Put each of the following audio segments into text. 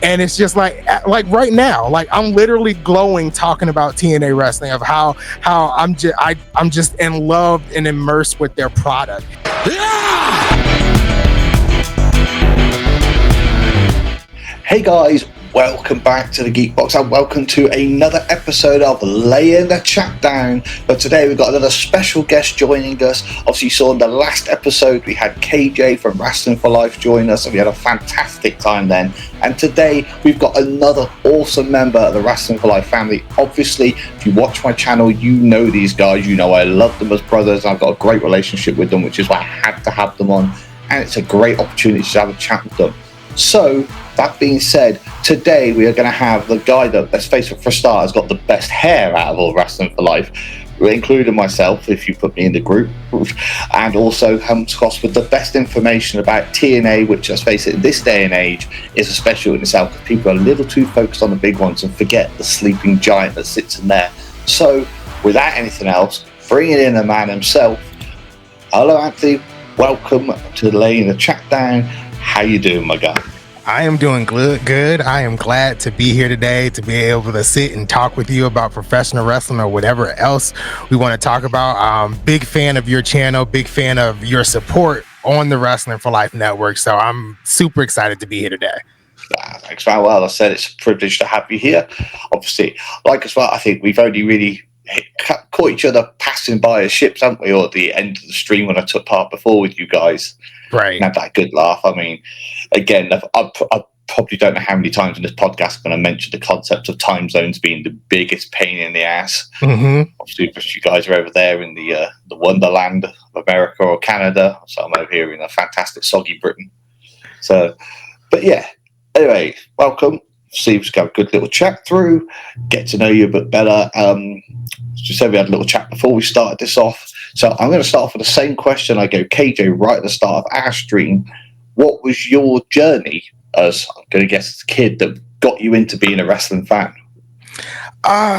And it's just like right now, like I'm literally glowing talking about TNA wrestling, of how I'm just in love and immersed with their product. Hey guys, welcome back to the Geekbox and welcome to another episode of Layin The Chatdown. But today we've got another special guest joining us. Obviously you saw in the last episode we had KJ from Wrasslin for Life join us, and we had a fantastic time then. And today we've got another awesome member of the Wrasslin for Life family. Obviously, if you watch my channel, you know these guys. You know I love them as brothers. I've got a great relationship with them, which is why I had to have them on. And it's a great opportunity to have a chat with them. So, that being said, today we are going to have the guy that, let's face it, for a start, has got the best hair out of all Wrasslin for Life, including myself, if you put me in the group, and also comes across with the best information about TNA, which, let's face it, in this day and age, is a special in itself, because people are a little too focused on the big ones and forget the sleeping giant that sits in there. So, without anything else, bringing in the man himself. Hello, Anthony. Welcome to Layin The Chatdown. How you doing, my guy? I am doing good. I am glad to be here today, to be able to sit and talk with you about professional wrestling or whatever else we want to talk about. Big fan of your channel, big fan of your support on the Wrasslin for Life network. So I'm super excited to be here today. Thanks, man. Well, I said it's a privilege to have you here. Obviously, like as well, I think we've only really caught each other passing by as ships, haven't we, or at the end of the stream when I took part before with you guys. Right. And had that good laugh. I mean, again, I probably don't know how many times in this podcast I'm going to mention the concept of time zones being the biggest pain in the ass. Mm-hmm. Obviously, because you guys are over there in the wonderland of America or Canada, so I'm over here in a fantastic soggy Britain. So, but yeah, anyway, welcome. See, we've got a good little chat through, get to know you a bit better. Just said we had a little chat before we started this off. So I'm going to start off with the same question I gave KJ right at the start of our stream. What was your journey as, I'm going to guess, as a kid that got you into being a wrestling fan?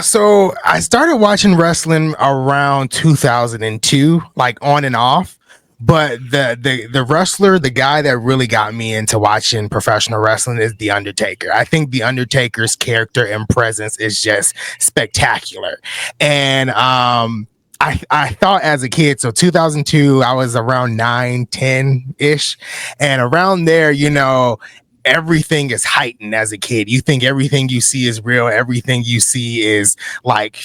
So I started watching wrestling around 2002, like on and off. But the wrestler, the guy that really got me into watching professional wrestling is The Undertaker. I think The Undertaker's character and presence is just spectacular. And I thought as a kid, so 2002, I was around 9, 10-ish. And around there, you know, everything is heightened as a kid. You think everything you see is real. Everything you see is like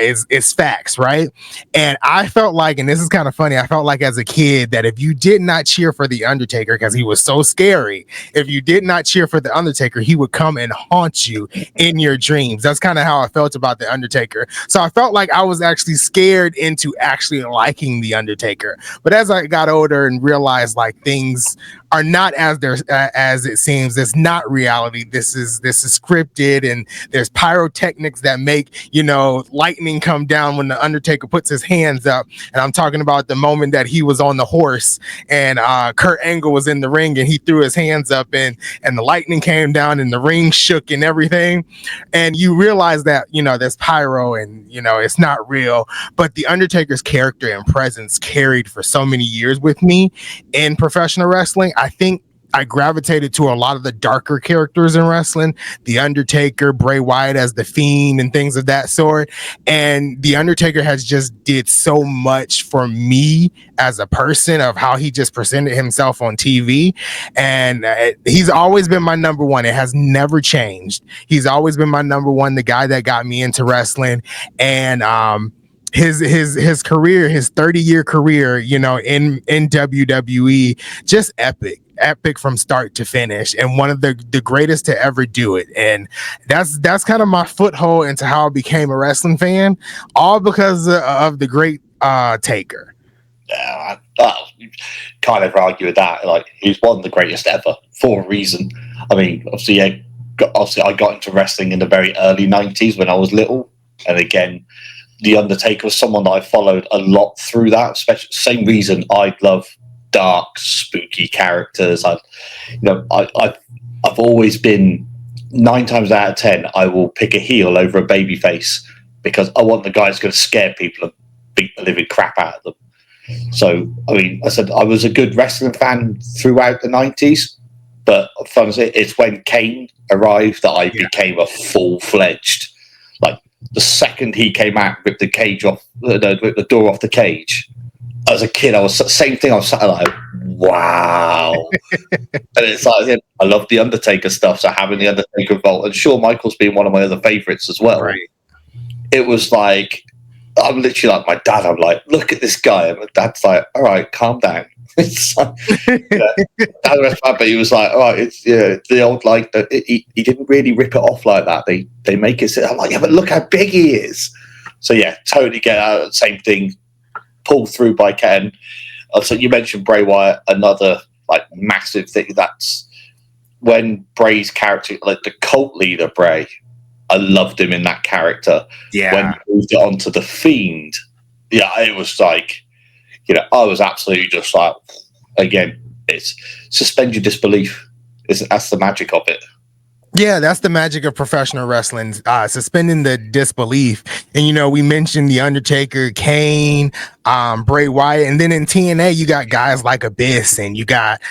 is facts, right? And I felt like, and this is kind of funny, I felt like as a kid that if you did not cheer for The Undertaker, because he was so scary, if you did not cheer for The Undertaker, he would come and haunt you in your dreams. That's kind of how I felt about The Undertaker. So I felt like I was actually scared into actually liking The Undertaker. But as I got older and realized like things are not as it seems, it's not reality. This is scripted, and there's pyrotechnics that make, you know, lightning come down when the Undertaker puts his hands up. And I'm talking about the moment that he was on the horse and Kurt Angle was in the ring and he threw his hands up and the lightning came down and the ring shook and everything. And you realize that, you know, there's pyro and, you know, it's not real, but the Undertaker's character and presence carried for so many years with me in professional wrestling. I think I gravitated to a lot of the darker characters in wrestling, The Undertaker, Bray Wyatt as the Fiend, and things of that sort. And The Undertaker has just did so much for me as a person of how he just presented himself on TV. And he's always been my number one. It has never changed. He's always been my number one, the guy that got me into wrestling. And his career, his 30-year career, you know, in WWE, just epic from start to finish, and one of the greatest to ever do it. And that's kind of my foothold into how I became a wrestling fan, all because of the great Taker. Yeah, you can't ever argue with that. Like, he's one of the greatest ever for a reason. I mean, obviously I got into wrestling in the very early 90s when I was little, and again, The Undertaker was someone that I followed a lot through that. Especially, same reason I love dark, spooky characters. I've always been 9 times out of 10, I will pick a heel over a baby face because I want the guy who's going to scare people and beat the living crap out of them. So, I mean, I said I was a good wrestling fan throughout the 90s, But fun as it's when Kane arrived that I became a full-fledged. Like the second he came out, ripped the cage off, ripped the door off the cage. As a kid, I was same thing. I was sat like, wow. And it's like I love the Undertaker stuff. So having the Undertaker vault and Shawn Michaels being one of my other favorites as well. Right. It was like I'm literally like my dad. I'm like, look at this guy, and my dad's like, all right, calm down. It's like, but he was like, all right, it's the old like he didn't really rip it off like that. They make it. I'm like, yeah, but look how big he is. So yeah, totally get out. Same thing. Pulled through by Ken. So you mentioned Bray Wyatt, another like massive thing. That's when Bray's character, like the cult leader Bray, I loved him in that character. Yeah. When he moved it onto the Fiend, yeah, it was like, I was absolutely just like, again, it's suspend your disbelief. That's the magic of it. Yeah, that's the magic of professional wrestling, suspending the disbelief. And, we mentioned The Undertaker, Kane, Bray Wyatt, and then in TNA, you got guys like Abyss, and you got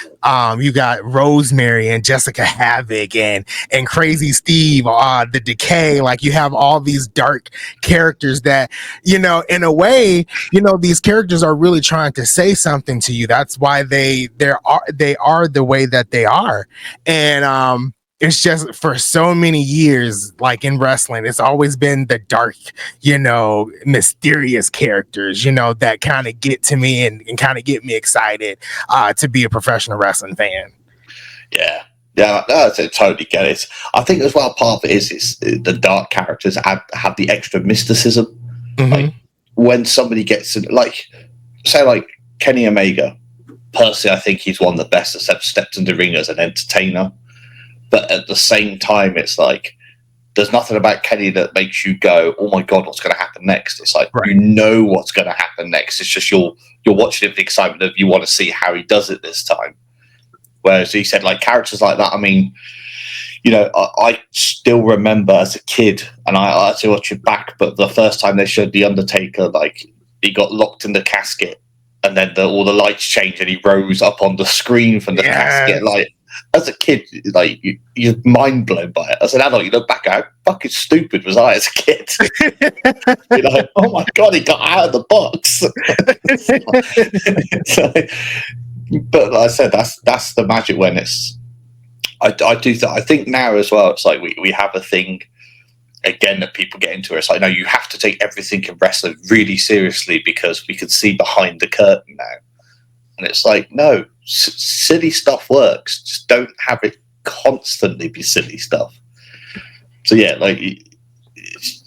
Rosemary and Jessica Havoc and Crazy Steve, the Decay. Like, you have all these dark characters that, in a way, these characters are really trying to say something to you. That's why they are the way that they are. And it's just for so many years, like in wrestling, it's always been the dark, mysterious characters, that kind of get to me and kind of get me excited to be a professional wrestling fan. Yeah. Yeah, I totally get it. I think as well, part of it is the dark characters have the extra mysticism. Mm-hmm. Like when somebody gets like Kenny Omega, personally, I think he's one of the best that's ever stepped into the ring as an entertainer. But at the same time, it's like there's nothing about Kenny that makes you go, "Oh my god, what's going to happen next?" It's like right. You know what's going to happen next. It's just you're watching it with the excitement of you want to see how he does it this time. Whereas he said, like characters like that. I mean, I still remember as a kid, and I actually watch it back. But the first time they showed the Undertaker, like he got locked in the casket, and then all the lights changed, and he rose up on the screen from the casket, like. As a kid, like you're mind blown by it. As an adult, you look back at how fucking stupid was I as a kid. Oh my god, he got out of the box. But like I said, that's the magic when it's. I think now as well. It's like we have a thing again that people get into. It's like, no, you have to take everything in wrestling really seriously because we can see behind the curtain now. And it's like, no, silly stuff works. Just don't have it constantly be silly stuff. So yeah, like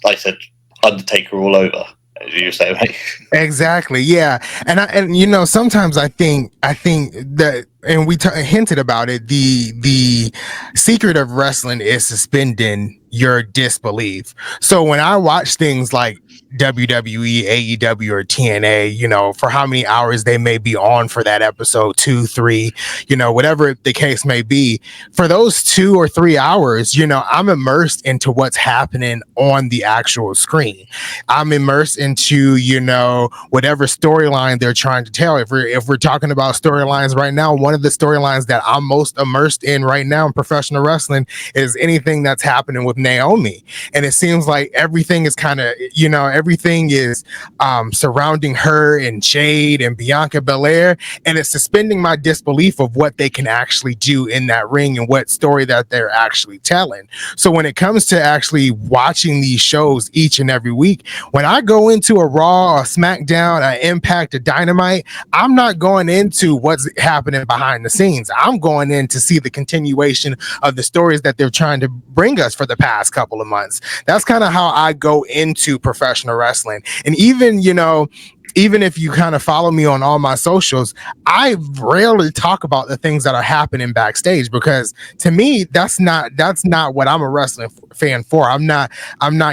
I said, Undertaker all over. As you say, right? Exactly. Yeah, and sometimes I think that, and we hinted about it. The secret of wrestling is suspending your disbelief. So when I watch things like WWE, AEW, or TNA, for how many hours they may be on for that episode, 2, 3, whatever the case may be, for those 2 or 3 hours, I'm immersed into what's happening on the actual screen. I'm immersed into, whatever storyline they're trying to tell. If we're talking about storylines right now, one of the storylines that I'm most immersed in right now in professional wrestling is anything that's happening with Naomi. And it seems like everything is kind of, everything is surrounding her and Jade and Bianca Belair, and it's suspending my disbelief of what they can actually do in that ring and what story that they're actually telling. So when it comes to actually watching these shows each and every week, when I go into a Raw, a SmackDown, an Impact, a Dynamite, I'm not going into what's happening behind the scenes. I'm going in to see the continuation of the stories that they're trying to bring us for the past couple of months. That's kind of how I go into professional wrestling. And even if you kind of follow me on all my socials, I rarely talk about the things that are happening backstage, because to me, that's not what I'm a wrestling fan for. I'm not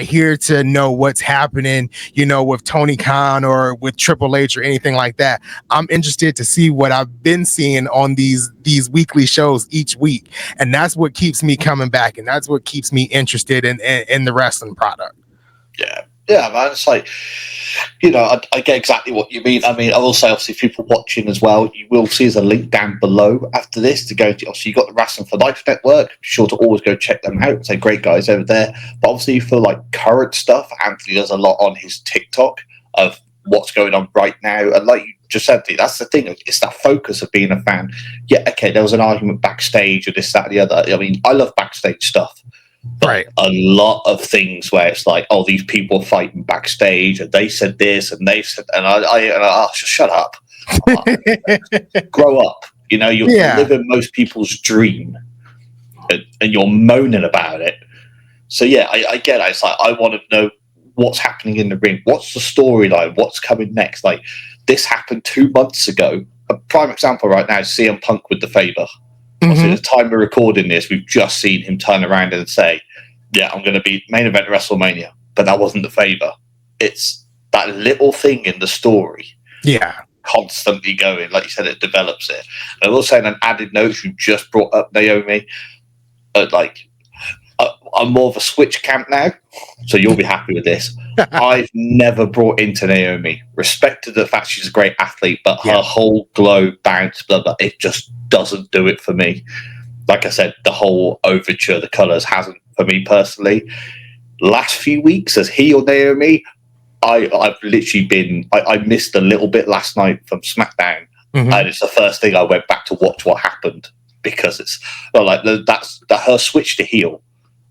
here to know what's happening, with Tony Khan or with Triple H or anything like that. I'm interested to see what I've been seeing on these weekly shows each week. And that's what keeps me coming back. And that's what keeps me interested in the wrestling product. Yeah. Yeah, man. It's like, I get exactly what you mean. I mean, I will say, obviously, people watching as well, you will see there's a link down below after this to go to. Obviously, you've got the Wrasslin for Life Network. Be sure to always go check them out. They're great guys over there. But obviously, for like current stuff, Anthony does a lot on his TikTok of what's going on right now. And like you just said, that's the thing. It's that focus of being a fan. Yeah, okay, there was an argument backstage or this, that, and the other. I mean, I love backstage stuff. Right. A lot of things where it's like, oh, these people are fighting backstage, and they said this, and they said, and I just shut up, grow up. You're living most people's dream, and you're moaning about it. So yeah, I get it. It's like I want to know what's happening in the ring. What's the storyline? What's coming next? Like this happened 2 months ago. A prime example right now is CM Punk with the favor. At the time we're recording this, we've just seen him turn around and say, yeah, I'm going to be main event at WrestleMania. But that wasn't the favor. It's that little thing in the story. Yeah. Constantly going. Like you said, it develops it. And I will say, an added note, you just brought up Naomi. I'm more of a switch camp now, so you'll be happy with this. I've never brought into Naomi. Respected the fact she's a great athlete, but her whole glow, bounce, blah, blah, it just doesn't do it for me. Like I said, the whole overture, the colours hasn't for me personally. Last few weeks as heel Naomi, I've literally been. I missed a little bit last night from SmackDown, and it's the first thing I went back to watch what happened because it's that's her switch to heel.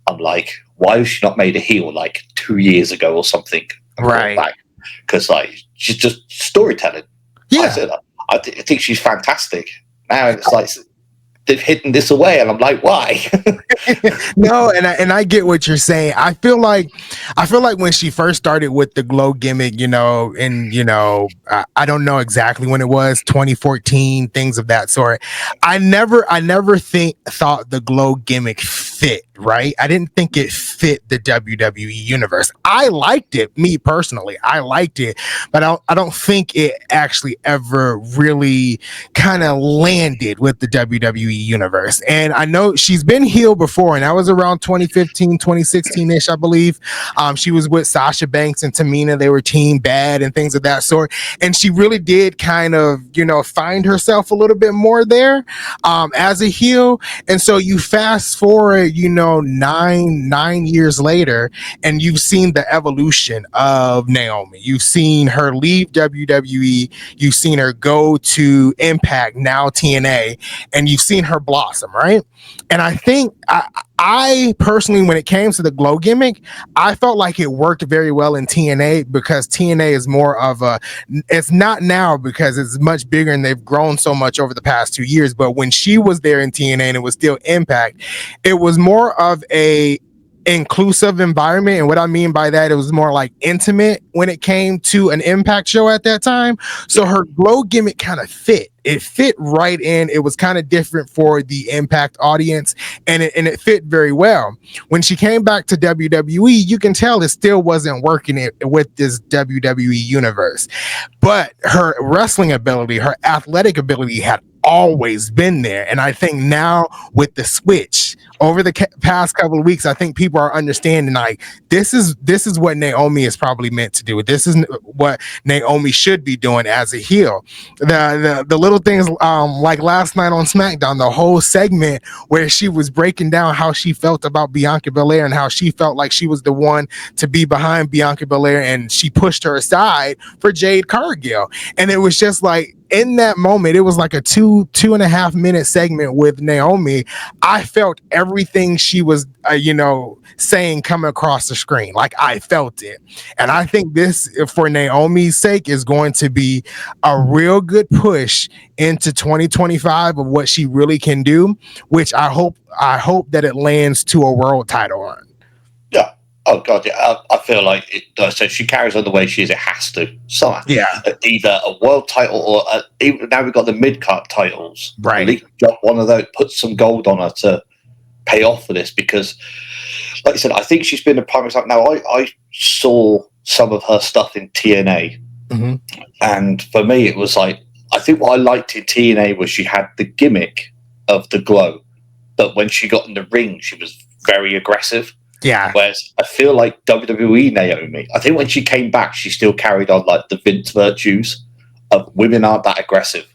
I'm like, why was she not made a heel like 2 years ago or something? Right. Because she's just storytelling. Yeah. I think she's fantastic. Now it's like they've hidden this away, and I'm like, why? No, and I get what you're saying. I feel like when she first started with the glow gimmick, I don't know exactly when it was, 2014, things of that sort. I never thought the glow gimmick fit, right? I didn't think it fit the WWE universe. I liked it, me personally. I liked it, but I don't think it actually ever really kind of landed with the WWE universe. And I know she's been heel before, and that was around 2015, 2016-ish, I believe. She was with Sasha Banks and Tamina. They were Team Bad and things of that sort. And she really did kind of, find herself a little bit more there as a heel. And so you fast forward, 9 years later, and you've seen the evolution of Naomi. You've seen her leave WWE. You've seen her go to Impact, now TNA, and you've seen her blossom, right? And I think I personally, when it came to the glow gimmick, I felt like it worked very well in TNA because TNA is more of it's not now because it's much bigger and they've grown so much over the past 2 years. But when she was there in TNA and it was still Impact, it was more of a inclusive environment. And what I mean by that, it was more like intimate when it came to an Impact show at that time. So her glow gimmick kind of fit. It fit right in. It was kind of different for the Impact audience, and it fit very well. When she came back to WWE, you can tell it still wasn't working it with this WWE universe. But her wrestling ability, her athletic ability had always been there. And I think now with the switch over the past couple of weeks, I think people are understanding like this is what Naomi is probably meant to do. This is what Naomi should be doing as a heel. The little things like last night on SmackDown, the whole segment where she was breaking down how she felt about Bianca Belair and how she felt like she was the one to be behind Bianca Belair, and she pushed her aside for Jade Cargill. And it was just like, in that moment, it was like a 2.5 minute segment with Naomi. I felt everything she was, saying come across the screen. Like I felt it. And I think this, for Naomi's sake, is going to be a real good push into 2025 of what she really can do, which I hope that it lands to a world title run. Yeah. Oh god, yeah. I feel like it. So she carries on the way she is. It has to. So yeah, either a world title or even now we've got the mid card titles. Right. At least drop one of those. Put some gold on her to pay off for this because, like I said, I think she's been a prime example. Now I saw some of her stuff in TNA, and for me it was like I think what I liked in TNA was she had the gimmick of the glow, but when she got in the ring, she was very aggressive. Yeah. Whereas I feel like WWE Naomi, I think when she came back, she still carried on like the Vince virtues of women aren't that aggressive.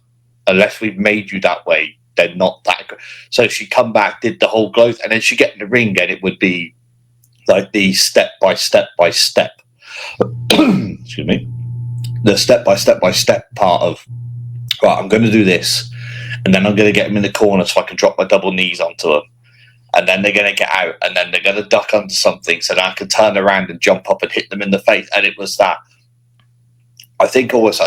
Unless we've made you that way, they're not that. So she come back, did the whole growth, and then she get in the ring, and it would be like the step by step by step. Excuse me. The step by step by step part of, right, I'm going to do this, and then I'm going to get them in the corner so I can drop my double knees onto them. And then they're going to get out, and then they're going to duck under something so that I can turn around and jump up and hit them in the face. And it was that. I think always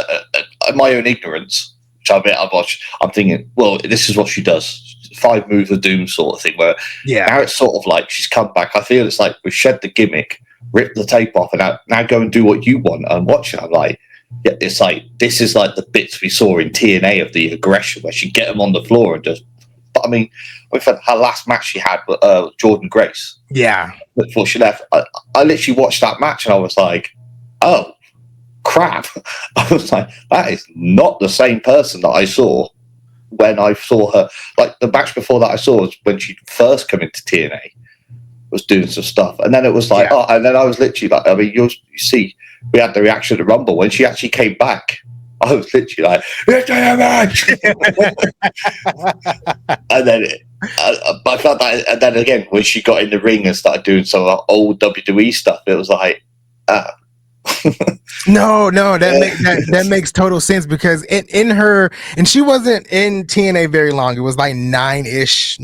my own ignorance, which I admit I've watched, I'm thinking, well, this is what she does. 5 moves of doom sort of thing, where now it's sort of like she's come back. I feel it's like we shed the gimmick, rip the tape off, and now go and do what you want and watch it. I'm like, yeah, it's like, this is like the bits we saw in TNA of the aggression where she'd get them on the floor and just, but I mean, her last match she had with Jordan Grace. Yeah. Before she left, I literally watched that match and I was like, oh, crap. I was like, that is not the same person that I saw when I saw her. Like, the match before that I saw was when she first came into TNA, was doing some stuff. And then it was like, and then I was literally like, I mean, you see, we had the reaction to Rumble. When she actually came back, I was literally like, it's a match! And then I felt that, and then again, when she got in the ring and started doing some old WWE stuff, it was like, No, that makes total sense, because in her, and she wasn't in TNA very long. It was like nine-ish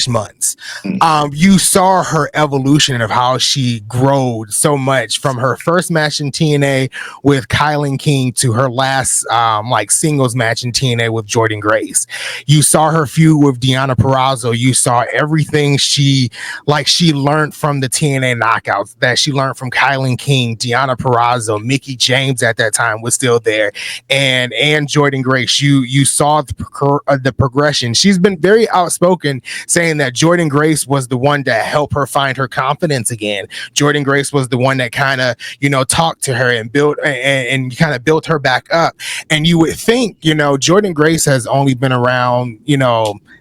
months. You saw her evolution of how she growed so much from her first match in TNA with Kylan King to her last like singles match in TNA with Jordan Grace. You saw her feud with Deonna Purrazzo. You saw everything she learned from the TNA knockouts, that she learned from Kylan King, Deonna Purrazzo, Mickie James at that time was still there, and Jordan Grace. You saw the progression. She's been very outspoken, saying that Jordan Grace was the one that helped her find her confidence again. Jordan Grace was the one that kind of, talked to her and built and kind of built her back up. And you would think, Jordan Grace has only been around,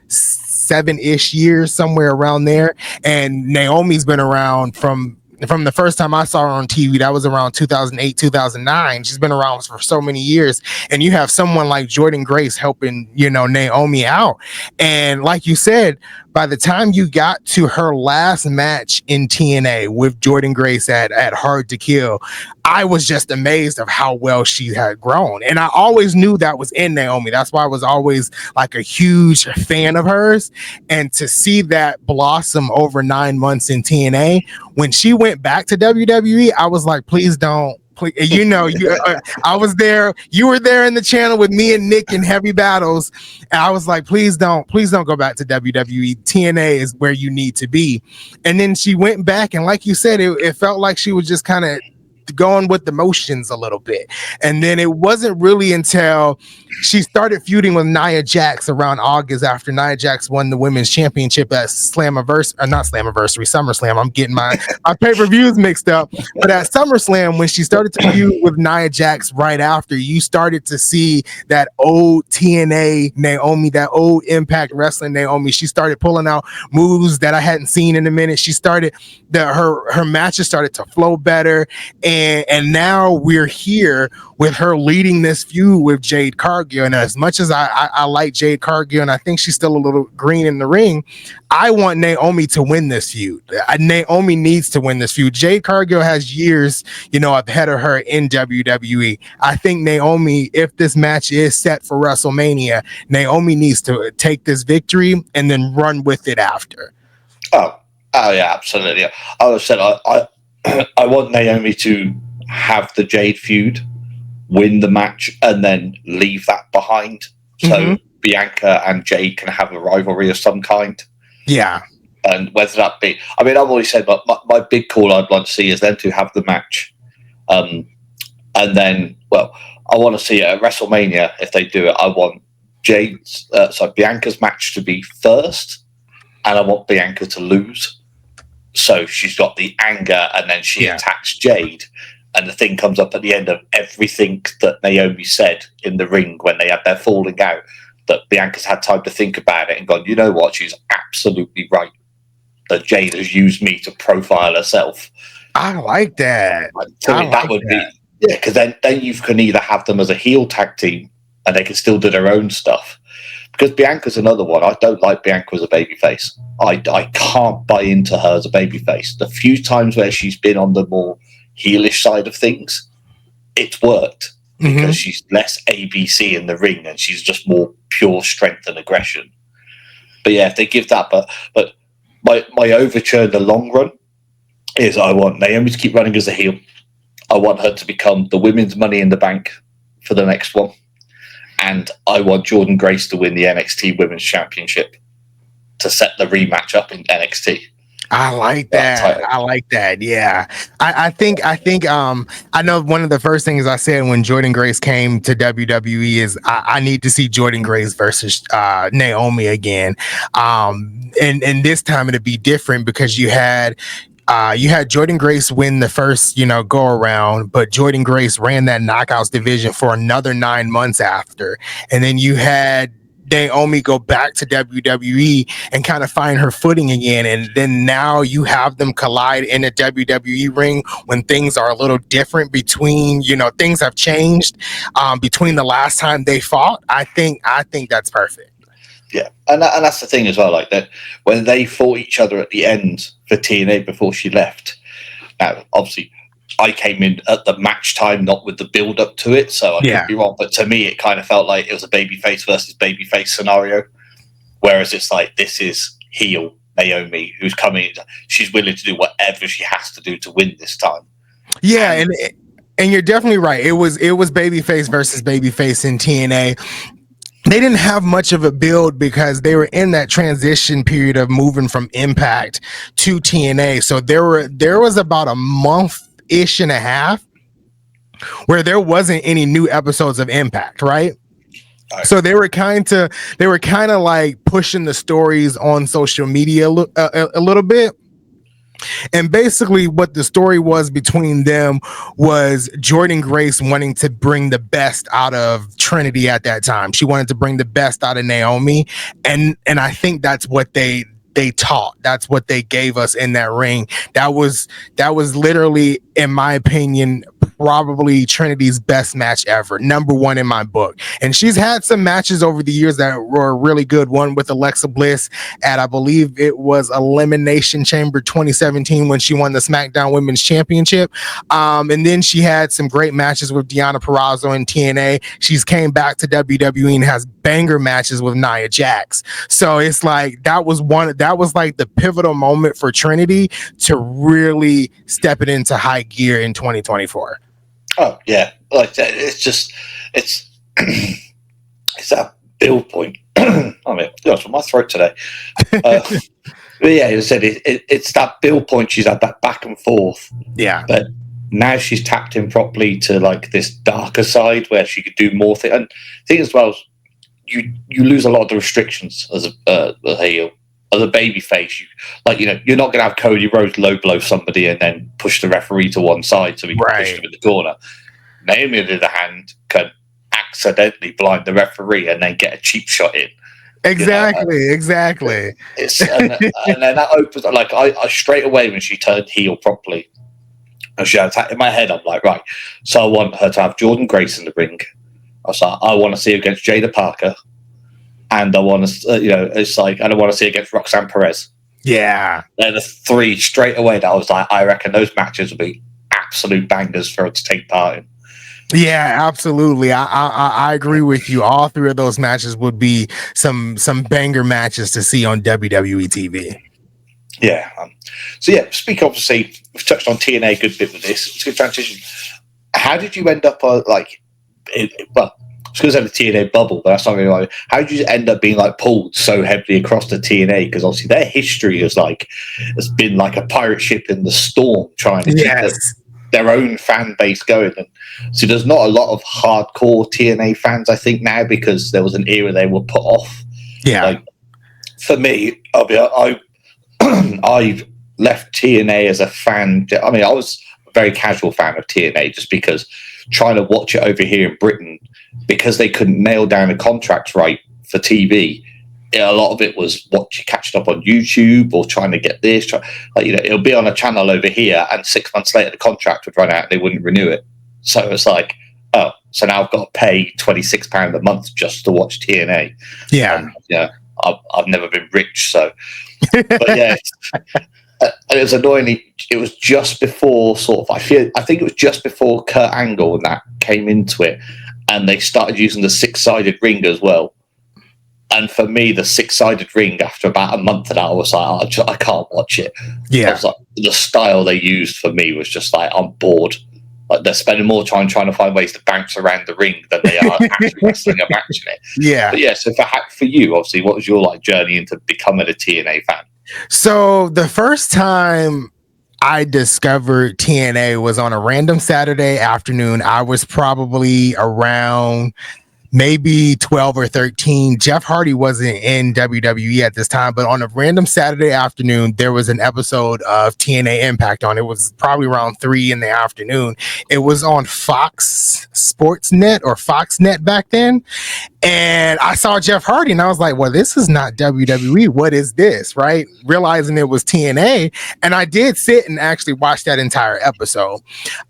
7-ish years, somewhere around there, and Naomi's been around from the first time I saw her on TV. That was around 2008, 2009. She's been around for so many years, and you have someone like Jordan Grace helping, Naomi out. And like you said, by the time you got to her last match in TNA with Jordan Grace at Hard to Kill, I was just amazed of how well she had grown. And I always knew that was in Naomi. That's why I was always like a huge fan of hers. And to see that blossom over 9 months in TNA, when she went back to WWE, I was like, please don't. I was there. You were there in the channel with me and Nick in Heavy Battles, and I was like, please don't go back to WWE. TNA is where you need to be. And then she went back, and like you said, it felt like she was just kind of going with the motions a little bit. And then it wasn't really until she started feuding with Nia Jax around August, after Nia Jax won the women's championship at SummerSlam. I'm getting my pay-per-views mixed up. But at SummerSlam, when she started to feud with Nia Jax right after, you started to see that old TNA Naomi, that old Impact Wrestling Naomi. She started pulling out moves that I hadn't seen in a minute. She started her matches started to flow better. And now we're here with her leading this feud with Jade Cargill. And as much as I like Jade Cargill, and I think she's still a little green in the ring, I want Naomi to win this feud. Naomi needs to win this feud. Jade Cargill has years, ahead of her in WWE. I think Naomi, if this match is set for WrestleMania, Naomi needs to take this victory and then run with it after. Oh yeah, absolutely. I said I want Naomi to have the Jade feud, win the match, and then leave that behind. So Bianca and Jade can have a rivalry of some kind. Yeah. And whether that be, I mean, I've always said my big call I'd like to see is them to have the match. And then, well, I want to see at WrestleMania, if they do it, I want Bianca's match to be first, and I want Bianca to lose. So she's got the anger, and then she attacks Jade, and the thing comes up at the end of everything that Naomi said in the ring when they had their falling out, that Bianca's had time to think about it and gone, you know what, she's absolutely right. that Jade has used me to profile herself. I like that. To me, that would be because then you can either have them as a heel tag team and they can still do their own stuff. Because Bianca's another one. I don't like Bianca as a babyface. I can't buy into her as a babyface. The few times where she's been on the more heelish side of things, it's worked because she's less ABC in the ring and she's just more pure strength and aggression. But yeah, if they give that, but my overture in the long run is I want Naomi to keep running as a heel. I want her to become the women's Money in the Bank for the next one. And I want Jordynne Grace to win the NXT Women's Championship to set the rematch up in NXT. I like that. I like that. Yeah. I think I know one of the first things I said when Jordynne Grace came to WWE is I need to see Jordynne Grace versus Naomi again. And this time it'd be different because you had Jordynne Grace win the first, go around, but Jordynne Grace ran that knockouts division for another 9 months after. And then you had Naomi go back to WWE and kind of find her footing again. And then now you have them collide in a WWE ring when things are a little different between, things have changed between the last time they fought. I think that's perfect. Yeah, and that's the thing as well, like that when they fought each other at the end for TNA before she left. Now, obviously, I came in at the match time, not with the build up to it, so I could be wrong. But to me, it kind of felt like it was a babyface versus babyface scenario. Whereas it's like this is heel Naomi who's coming. She's willing to do whatever she has to do to win this time. Yeah, and you're definitely right. It was babyface versus babyface in TNA. They didn't have much of a build because they were in that transition period of moving from Impact to TNA. So there was about a month-ish and a half where there wasn't any new episodes of Impact, right? So they were kind of like pushing the stories on social media a little bit. And basically what the story was between them was Jordynne Grace wanting to bring the best out of Trinity at that time. She wanted to bring the best out of Naomi. And I think that's what they taught. That's what they gave us in that ring. That was literally, in my opinion, probably Trinity's best match ever. Number one in my book. And she's had some matches over the years that were really good. One with Alexa Bliss at, I believe it was Elimination Chamber 2017 when she won the SmackDown Women's Championship. And then she had some great matches with Deonna Purrazzo in TNA. She's came back to WWE and has banger matches with Nia Jax. So it's like that was like the pivotal moment for Trinity to really step it into high gear in 2024. Oh yeah, like it's that build point. I mean, gosh, my throat today. But yeah, as I said, it's that build point. She's had that back and forth. Yeah, but now she's tapped in properly to like this darker side where she could do more things. And the thing as well, you lose a lot of the restrictions as a heel. As a baby face, you're not going to have Cody Rhodes low blow somebody and then push the referee to one side so he can push him in the corner. Naomi, on the other hand, can accidentally blind the referee and then get a cheap shot in. Exactly. And then that opens like I straight away when she turned heel properly and she had attack in my head. I'm like, right, so I want her to have Jordynne Grace in the ring. I was like, I want to see her against Jada Parker. And I want to, and I want to see against Roxanne Perez. Yeah. They're the three straight away that I was like, I reckon those matches will be absolute bangers for her to take part in. Yeah, absolutely. I agree with you. All three of those matches would be some banger matches to see on WWE TV. Yeah. So yeah, speak obviously, we've touched on TNA a good bit with this. It's a good transition. How did you end up I was going to say the TNA bubble, but that's not really like. How did you end up being like pulled so heavily across the TNA? Because obviously their history has been like a pirate ship in the storm trying to keep their own fan base going. And so there's not a lot of hardcore TNA fans, I think, now because there was an era they were put off. Yeah. Like, for me, I left TNA as a fan. I mean, I was a very casual fan of TNA just because trying to watch it over here in Britain, because they couldn't nail down the contracts right for TV, a lot of it was catching up on YouTube or trying to get this. It'll be on a channel over here, and 6 months later the contract would run out and they wouldn't renew it. So it's like, oh, so now I've got to pay £26 a month just to watch TNA. Yeah. I've never been rich, so. But yeah, it was annoying. It was just before I think it was just before Kurt Angle and that came into it, and they started using the 6-sided ring as well. And for me, the 6-sided ring, after about a month of that, I was like, I can't watch it. Yeah. I was like, the style they used for me was just like, I'm bored. Like, they're spending more time trying to find ways to bounce around the ring than they are actually wrestling a match in it. Yeah. But yeah, so for you, obviously, what was your journey into becoming a TNA fan? So the first time I discovered TNA was on a random Saturday afternoon. I was probably around maybe 12 or 13. Jeff Hardy wasn't in WWE at this time, but on a random Saturday afternoon, there was an episode of TNA Impact on. It was probably around 3 in the afternoon. It was on Fox Sportsnet or Foxnet back then. And I saw Jeff Hardy and I was like, well, this is not WWE. What is this? Right? Realizing it was TNA. And I did sit and actually watch that entire episode.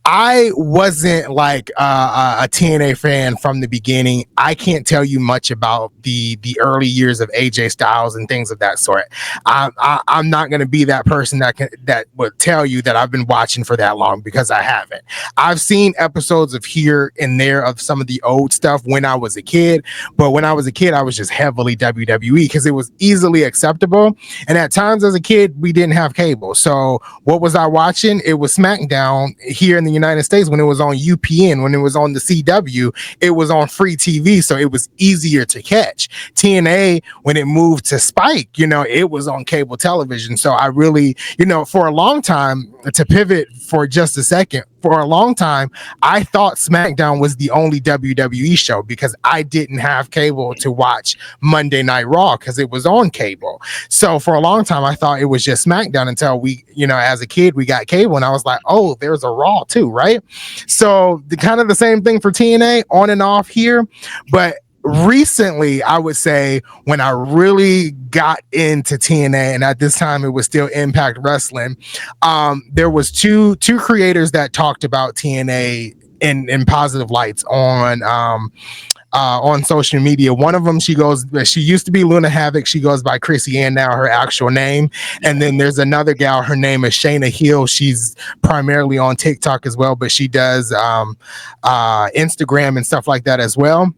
I wasn't like a TNA fan from the beginning. I can't tell you much about the early years of AJ Styles and things of that sort. I'm not going to be that person that would tell you that I've been watching for that long, because I haven't. I've seen episodes of here and there of some of the old stuff when I was a kid. But when I was a kid, I was just heavily WWE because it was easily acceptable. And at times as a kid, we didn't have cable. So what was I watching? It was SmackDown here in the United States when it was on UPN, when it was on the CW, it was on free TV. So it was easier to catch. TNA, when it moved to Spike, it was on cable television. So I really, for a long time, to pivot for just a second, for a long time, I thought SmackDown was the only WWE show because I didn't have cable to watch Monday Night Raw because it was on cable. So for a long time, I thought it was just SmackDown until we, as a kid, we got cable and I was like, oh, there's a Raw too, right? So kind of the same thing for TNA, on and off here. But recently, I would say when I really got into TNA, and at this time it was still Impact Wrestling, there was two creators that talked about TNA in positive lights on social media. One of them, she used to be Luna Havoc. She goes by Chrissy Ann now, her actual name. And then there's another gal, her name is Shayna Hill. She's primarily on TikTok as well, but she does Instagram and stuff like that as well.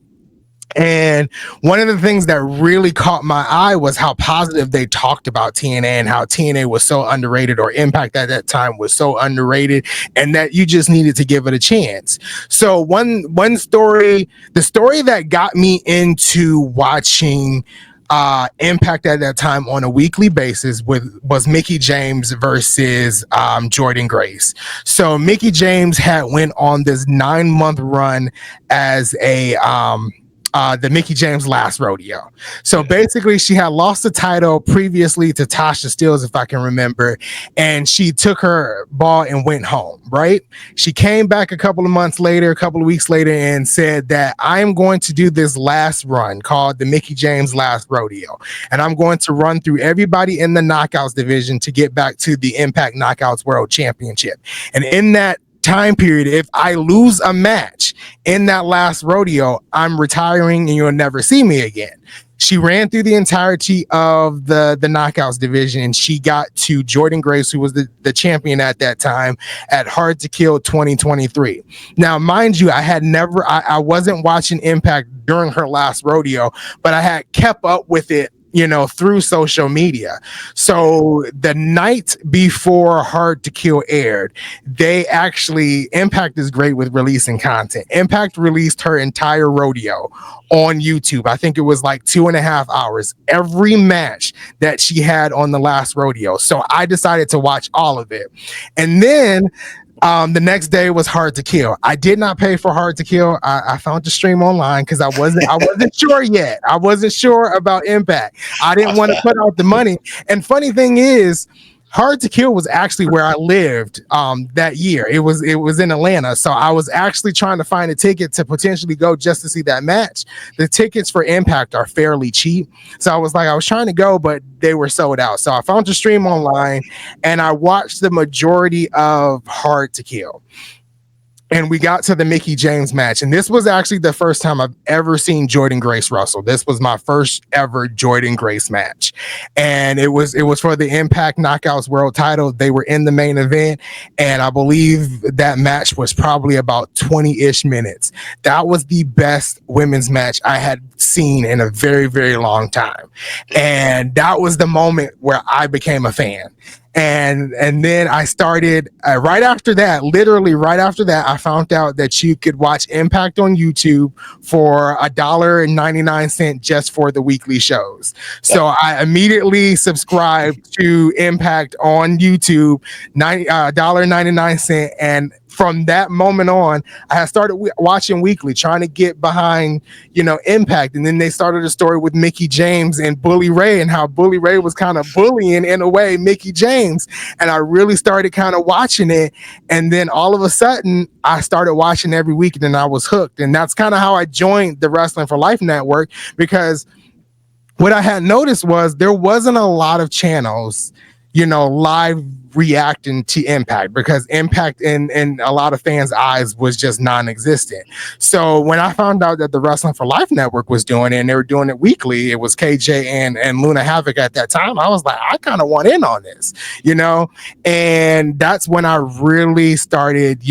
And one of the things that really caught my eye was how positive they talked about TNA and how TNA was so underrated, or Impact at that time was so underrated, and that you just needed to give it a chance. So one story, the story that got me into watching Impact at that time on a weekly basis was Mickie James versus Jordynne Grace. So Mickie James had went on this 9-month run as the Mickie James Last Rodeo. So basically, she had lost the title previously to Tasha Steelz, if I can remember, and she took her ball and went home, right? She came back a couple of weeks later, and said that I am going to do this last run called the Mickie James Last Rodeo, and I'm going to run through everybody in the Knockouts division to get back to the Impact Knockouts World Championship. And in that time period, if I lose a match in that last rodeo, I'm retiring and you'll never see me again. She ran through the entirety of the Knockouts division, and she got to Jordynne Grace, who was the champion at that time, at Hard to Kill 2023. Now, mind you, I wasn't watching Impact during her last rodeo, but I had kept up with it through social media. So the night before Hard to Kill aired, Impact is great with releasing content. Impact released her entire rodeo on YouTube. I think it was like 2.5 hours, every match that she had on the last rodeo. So I decided to watch all of it. And then the next day was Hard to Kill. I did not pay for Hard to Kill. I found the stream online because I wasn't sure yet. I wasn't sure about Impact. I didn't want to put out the money. And funny thing is, Hard to Kill was actually where I lived that year. It was in Atlanta, so I was actually trying to find a ticket to potentially go just to see that match. The tickets for Impact are fairly cheap, so I was trying to go, but they were sold out. So I found a stream online, and I watched the majority of Hard to Kill, and we got to the Mickey James match. And this was actually the first time I've ever seen Jordynne Grace wrestle. This was my first ever Jordynne Grace match. And it was for the Impact Knockouts World title. They were in the main event. And I believe that match was probably about 20-ish minutes. That was the best women's match I had seen in a very, very long time. And that was the moment where I became a fan. And then I started right after that, literally right after that, I found out that you could watch Impact on YouTube for $1.99 just for the weekly shows. So I immediately subscribed to Impact on YouTube, $1.99, and from that moment on, I started watching weekly, trying to get behind, Impact. And then they started a story with Mickey James and Bully Ray, and how Bully Ray was kind of bullying, in a way, Mickey James. And I really started kind of watching it. And then all of a sudden, I started watching every week, and then I was hooked. And that's kind of how I joined the Wrestling for Life Network, because what I had noticed was there wasn't a lot of channels, live reacting to Impact, because Impact in a lot of fans' eyes was just non-existent. So when I found out that the Wrestling for Life Network was doing it, and they were doing it weekly, it was KJ and Luna Havoc at that time, I was like, I kind of want in on this, and that's when I really started,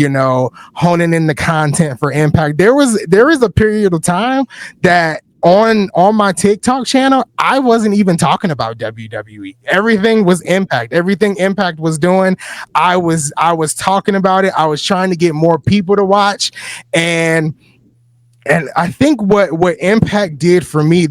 honing in the content for Impact. There is a period of time that on my TikTok channel, I wasn't even talking about WWE. Everything was Impact. Everything Impact was doing, I was talking about it. I was trying to get more people to watch. And I think what Impact did for me,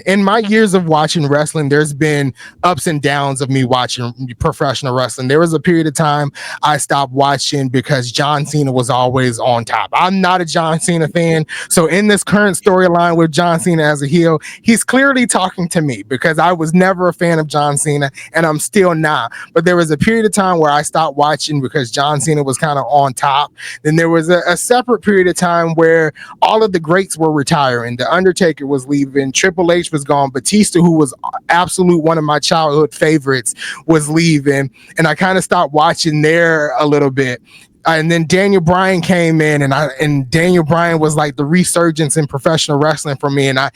in my years of watching wrestling, there's been ups and downs of me watching professional wrestling. There was a period of time I stopped watching because John Cena was always on top. I'm not a John Cena fan. So in this current storyline with John Cena as a heel, he's clearly talking to me, because I was never a fan of John Cena, and I'm still not. But there was a period of time where I stopped watching because John Cena was kind of on top. Then there was a separate period of time where all of the greats were retiring. The Undertaker was leaving. Triple H was gone. Batista, who was absolute one of my childhood favorites, was leaving. And I kind of stopped watching there a little bit. And then Daniel Bryan came in, and Daniel Bryan was like the resurgence in professional wrestling for me, and I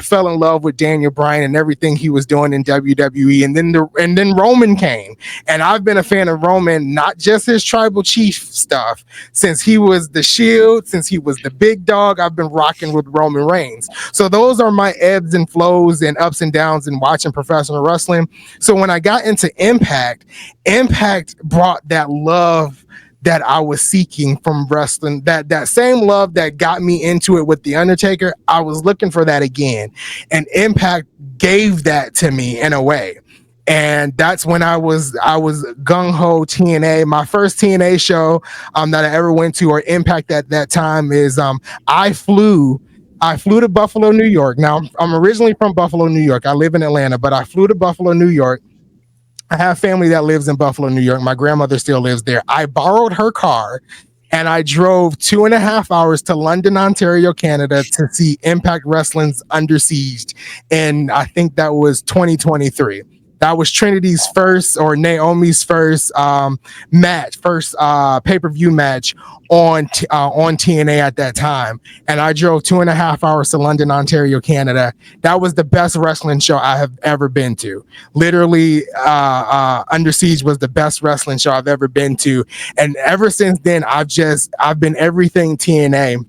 fell in love with Daniel Bryan and everything he was doing in WWE. And then Roman came, and I've been a fan of Roman, not just his tribal chief stuff, since he was the Shield, since he was the big dog. I've been rocking with Roman Reigns. So those are my ebbs and flows and ups and downs in watching professional wrestling. So when I got into Impact brought that love that I was seeking from wrestling, that same love that got me into it with The Undertaker. I was looking for that again, and Impact gave that to me in a way. And that's when I was gung-ho TNA. My first TNA show that I ever went to, or Impact at that time, is I flew to Buffalo, New York. Now, I'm originally from Buffalo, New York. I live in Atlanta, but I flew to Buffalo, New York. I have family that lives in Buffalo, New York. My grandmother still lives there. I borrowed her car, and I drove 2.5 hours to London, Ontario, Canada, to see Impact Wrestling's Under Siege. And I think that was 2023. That was Trinity's first, or Naomi's first pay-per-view match on TNA at that time. And I drove 2.5 hours to London, Ontario, Canada. That was the best wrestling show I have ever been to. Literally, Under Siege was the best wrestling show I've ever been to. And ever since then, I've been everything TNA.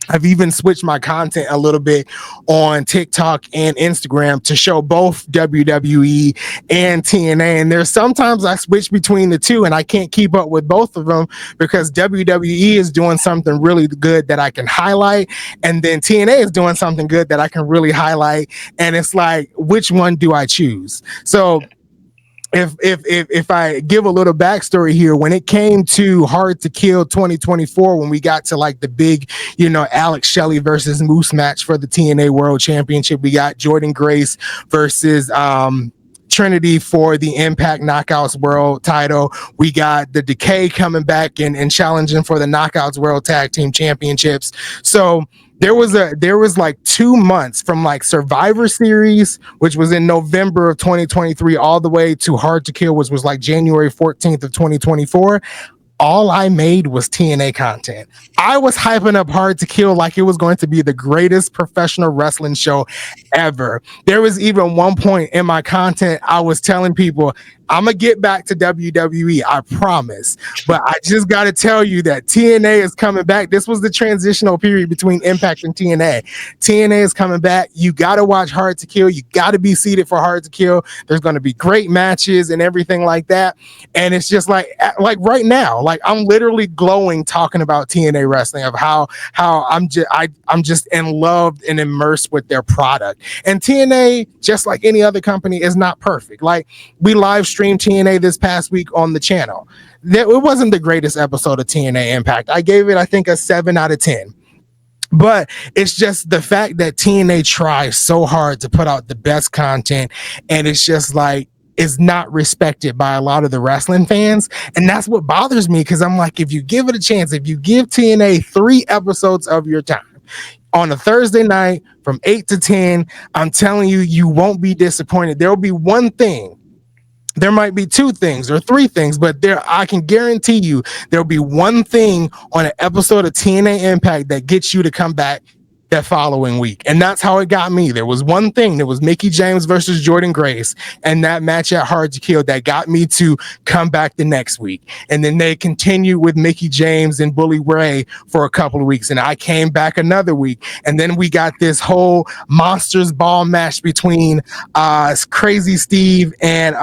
I've even switched my content a little bit on TikTok and Instagram to show both WWE and TNA. And there's sometimes I switch between the two, and I can't keep up with both of them, because WWE is doing something really good that I can highlight, and then TNA is doing something good that I can really highlight. And it's like, which one do I choose? So if I give a little backstory here, when it came to Hard to Kill 2024, when we got to like the big, Alex Shelley versus Moose match for the TNA World Championship, we got Jordynne Grace versus Trinity for the Impact Knockouts World title. We got the Decay coming back and challenging for the Knockouts World Tag Team Championships. So there was like 2 months from like Survivor Series, which was in November of 2023, all the way to Hard to Kill, which was like January 14th of 2024. All I made was TNA content. I was hyping up Hard to Kill like it was going to be the greatest professional wrestling show ever. There was even one point in my content I was telling people, I'm gonna get back to WWE, I promise. But I just got to tell you that TNA is coming back. This was the transitional period between Impact and TNA. TNA is coming back. You got to watch Hard to Kill. You got to be seated for Hard to Kill. There's going to be great matches and everything like that. And it's just like right now, like I'm literally glowing talking about TNA wrestling, of how I'm just in love and immersed with their product. And TNA, just like any other company, is not perfect. Like we live streamed TNA this past week on the channel. It wasn't the greatest episode of TNA Impact. I gave it, I think, a 7 out of 10. But it's just the fact that TNA tries so hard to put out the best content, and it's just like is not respected by a lot of the wrestling fans. And that's what bothers me, because I'm like, if you give it a chance, if you give TNA 3 episodes of your time on a Thursday night from 8 to 10, I'm telling you, you won't be disappointed. There'll be one thing. There might be 2 things or 3 things, but I can guarantee you there'll be one thing on an episode of TNA Impact that gets you to come back that following week. And that's how it got me. There was one thing. There was Mickie James versus Jordan Grace and that match at Hard to Kill that got me to come back the next week. And then they continued with Mickie James and Bully Ray for a couple of weeks. And I came back another week. And then we got this whole Monsters Ball match between Crazy Steve and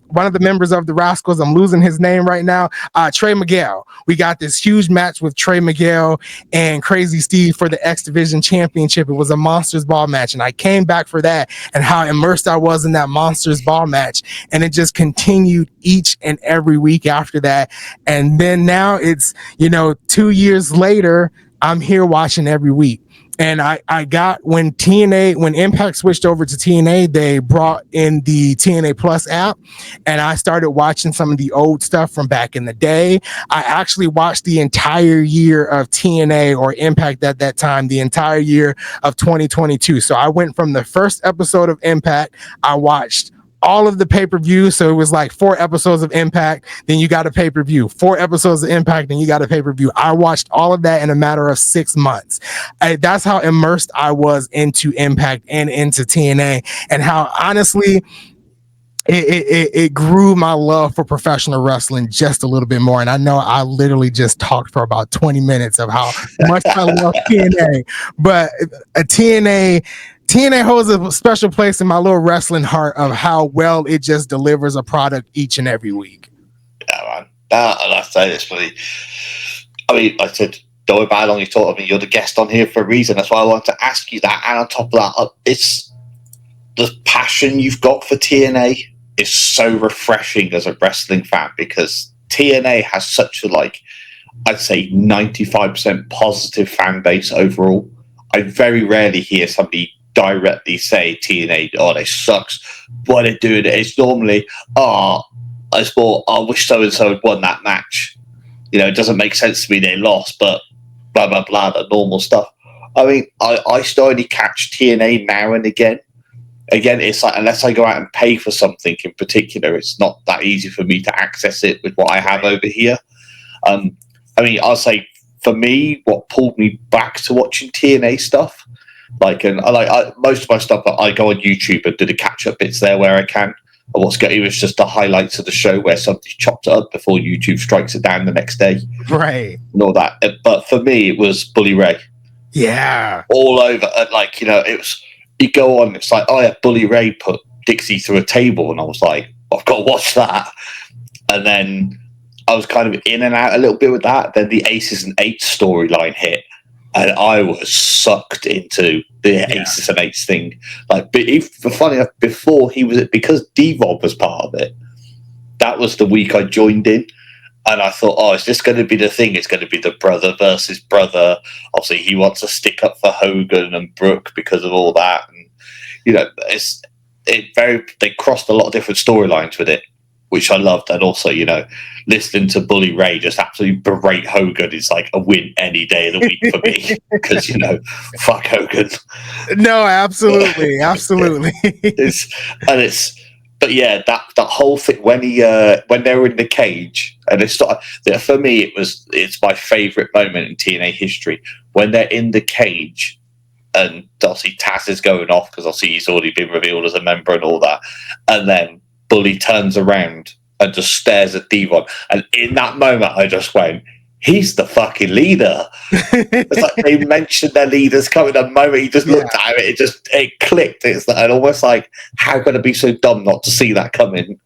one of the members of the Rascals. I'm losing his name right now. Trey Miguel. We got this huge match with Trey Miguel and Crazy Steve for the X Division Championship. It was a Monsters Ball match, and I came back for that, and how immersed I was in that Monsters Ball match. And it just continued each and every week after that. And then now it's, 2 years later, I'm here watching every week. And I got, when Impact switched over to TNA, they brought in the TNA Plus app, and I started watching some of the old stuff from back in the day. I actually watched the entire year of TNA or Impact at that time, the entire year of 2022. So I went from the first episode of Impact, I watched all of the pay-per-view. So it was like 4 episodes of Impact, then you got a pay-per-view, 4 episodes of Impact, then you got a pay-per-view. I watched all of that in a matter of 6 months. That's how immersed I was into Impact and into TNA, and how honestly it grew my love for professional wrestling just a little bit more. And I know I literally just talked for about 20 minutes of how much I love TNA, but TNA holds a special place in my little wrestling heart of how well it just delivers a product each and every week. Yeah, man. And I say this, buddy. I mean, I said, don't worry about how long you talk. I mean, you're the guest on here for a reason. That's why I wanted to ask you that. And on top of that, it's the passion you've got for TNA is so refreshing as a wrestling fan, because TNA has such a, I'd say 95% positive fan base overall. I very rarely hear somebody directly say TNA, they sucks. What they're doing, it's normally, I wish so-and-so had won that match. It doesn't make sense to me they lost, but blah, blah, blah, the normal stuff. I mean, I still only catch TNA now and again. Again, it's like, unless I go out and pay for something in particular, it's not that easy for me to access it with what I have over here. I mean, I'll say, for me, what pulled me back to watching TNA stuff, most of my stuff, I go on YouTube and do the catch-up bits there where I can. And what's getting was just the highlights of the show where somebody chopped it up before YouTube strikes it down the next day. Right. And all that. But for me, it was Bully Ray. Yeah. All over. It was, you go on, it's like, Bully Ray put Dixie through a table, and I was like, I've got to watch that. And then I was kind of in and out a little bit with that. Then the Aces and Eights storyline hit, and I was sucked into the Aces and Eights thing. But funny enough, before because Devolve was part of it, that was the week I joined in. And I thought, is this going to be the thing? It's going to be the brother versus brother. Obviously, he wants to stick up for Hogan and Brooke because of all that. And, they crossed a lot of different storylines with it, which I loved. And also, listening to Bully Ray just absolutely berate Hogan is like a win any day of the week for me because fuck Hogan. No, absolutely, absolutely. But yeah, that whole thing when they were in the cage, and for me it's my favorite moment in TNA history when they're in the cage. And obviously Taz is going off because obviously he's already been revealed as a member and all that. And then Bully turns around and just stares at Devon. And in that moment, I just went, he's the fucking leader. It's like they mentioned their leaders coming. The moment he just looked at it, it clicked. It's like, almost like, how can I be so dumb not to see that coming?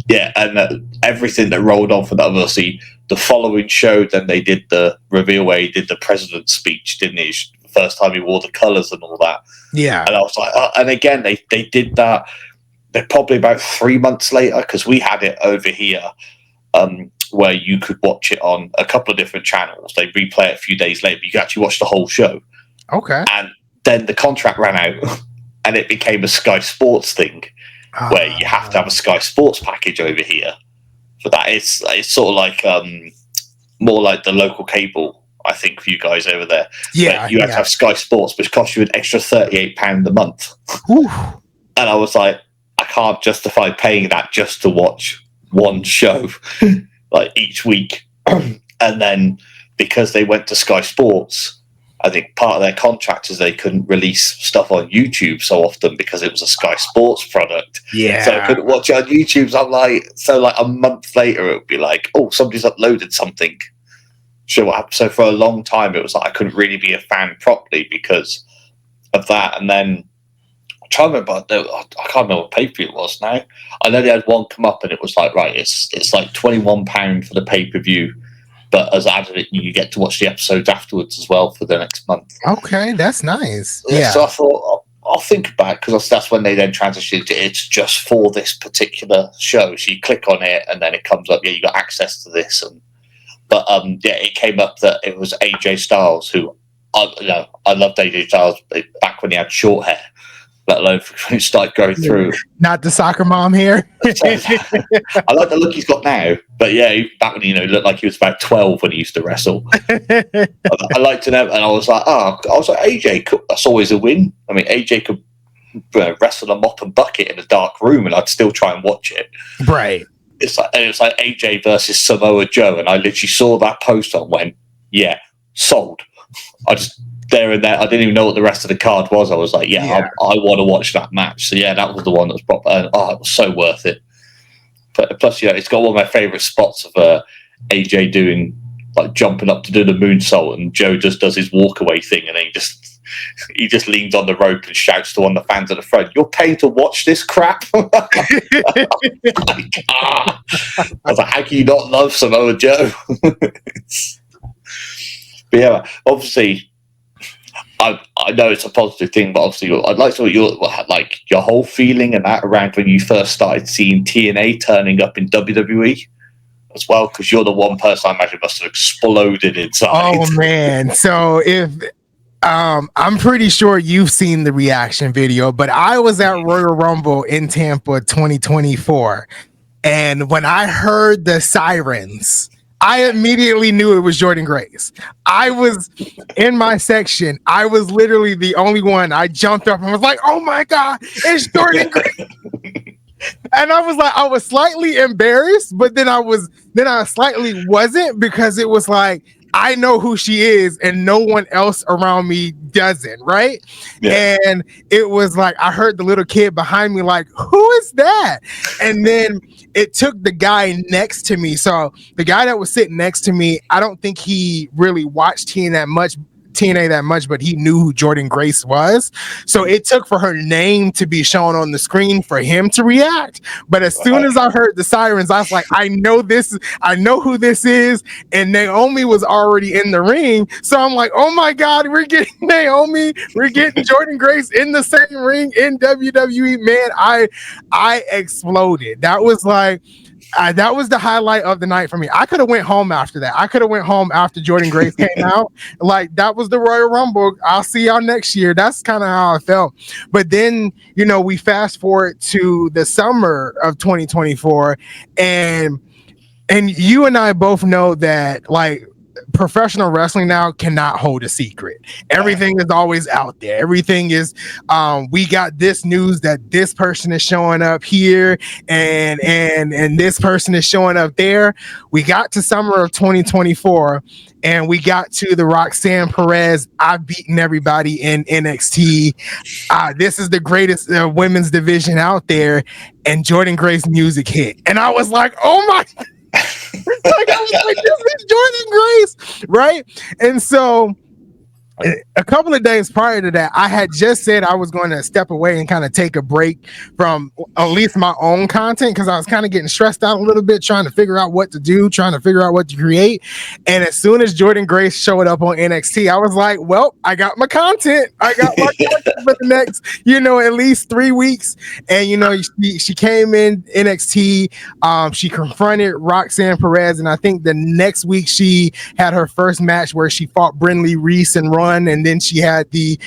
Yeah, and everything that rolled on for that. Obviously, the following show, then they did the reveal where he did the president's speech, didn't he? First time he wore the colours and all that. Yeah. And I was like, and again, they did that. They're probably about 3 months later because we had it over here where you could watch it on a couple of different channels. They replay it a few days later, but you could actually watch the whole show. Okay. And then the contract ran out and it became a Sky Sports thing where you have to have a Sky Sports package over here for that. It's sort of like more like the local cable, I think, for you guys over there. Yeah, you have to have Sky Sports, which costs you an extra £38 a month. Ooh. And I was like, I can't justify paying that just to watch one show like each week. And then because they went to Sky Sports, I think part of their contract is they couldn't release stuff on YouTube so often because it was a Sky Sports product. Yeah. So I couldn't watch it on YouTube. So I'm like, a month later, it would be like, oh, somebody's uploaded something. Sure, what happened? So for a long time, it was like I couldn't really be a fan properly because of that. And then I'm trying to remember, I can't remember what pay-per-view it was now. I know they had one come up and it was like, right, it's like £21 for the pay-per-view, but as added, you get to watch the episodes afterwards as well for the next month. Okay, that's nice. Yeah. So I thought I'll think about it because that's when they then transitioned to it's just for this particular show. So you click on it and then it comes up, you got access to this. But it came up that it was AJ Styles, who I loved AJ Styles back when he had short hair, let alone when he started going through. Not the soccer mom here. I like the look he's got now, but yeah, back when he looked like he was about 12 when he used to wrestle. I liked him, and I was like, AJ, that's always a win. I mean, AJ could wrestle a mop and bucket in a dark room, and I'd still try and watch it. Right. It's like AJ versus Samoa Joe, and I literally saw that poster and went, yeah, sold. I just there and there. I didn't even know what the rest of the card was. I was like, I want to watch that match. So yeah, that was the one that was proper. And, it was so worth it. But plus, it's got one of my favorite spots of AJ doing like jumping up to do the moonsault, and Joe just does his walk away thing, and then he just leans on the rope and shouts to one of the fans at the front, "You're paying to watch this crap?" I was like, how can you not love Samoa Joe? But yeah, obviously, I know it's a positive thing, but obviously, I'd like to know your whole feeling and that around when you first started seeing TNA turning up in WWE as well, because you're the one person I imagine must have exploded inside. Oh man! So if I'm pretty sure you've seen the reaction video, but I was at Royal Rumble in Tampa 2024, and when I heard the sirens, I immediately knew it was Jordynne Grace. I was in my section. I was literally the only one. I jumped up and was like, "Oh my God, it's Jordynne Grace!" And I was slightly embarrassed, but then I slightly wasn't, because it was like, I know who she is and no one else around me doesn't, right? Yeah. And it was like, I heard the little kid behind me like, who is that? And then it took the guy next to me. So the guy that was sitting next to me, I don't think he really watched TNA that much, but he knew who Jordynne Grace was. So it took for her name to be shown on the screen for him to react. But as soon as I heard the sirens, I was like, I know who this is. And Naomi was already in the ring. So I'm like, oh my God, we're getting Naomi, we're getting Jordynne Grace in the same ring in WWE. Man, I exploded. That was like, That was the highlight of the night for me. I could have went home after that. I could have went home after Jordan Grace came out. Like, that was the Royal Rumble. I'll see y'all next year. That's kind of how I felt. But then, we fast forward to the summer of 2024, and you and I both know that, like, professional wrestling now cannot hold a secret. Everything is always out there. Everything is, we got this news that this person is showing up here, and this person is showing up there. We got to summer of 2024, and we got to the Roxanne Perez, I've beaten everybody in NXT. This is the greatest women's division out there, and Jordan Grace music hit, and I was like, oh my. Like, I was like, this is Jordan Grace, right? And so a couple of days prior to that, I had just said I was going to step away and kind of take a break from at least my own content, because I was kind of getting stressed out a little bit, trying to figure out what to do, trying to figure out what to create. And as soon as Jordan Grace showed up on NXT, I was like, well, I got my content. I got my content for the next, at least 3 weeks. And, she came in NXT. She confronted Roxanne Perez. And I think the next week she had her first match where she fought Brindley Reese and and then she had the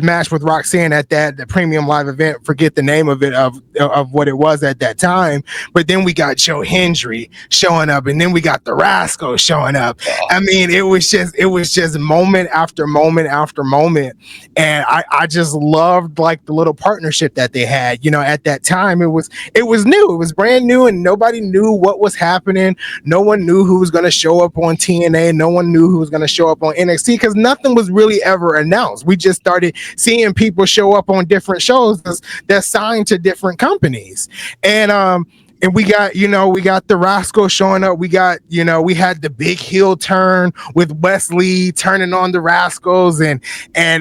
match with Roxanne at the premium live event. Forget the name of it, of what it was at that time. But then we got Joe Hendry showing up, and then we got the Rascals showing up. I mean, it was just moment after moment after moment, and I just loved, like, the little partnership that they had. At that time, it was new, it was brand new, and nobody knew what was happening. No one knew who was going to show up on TNA. No one knew who was going to show up on NXT, because nothing was really ever announced. We just started seeing people show up on different shows that's signed to different companies. And we got the Rascal showing up. We got, we had the big heel turn with Wesley turning on the Rascals and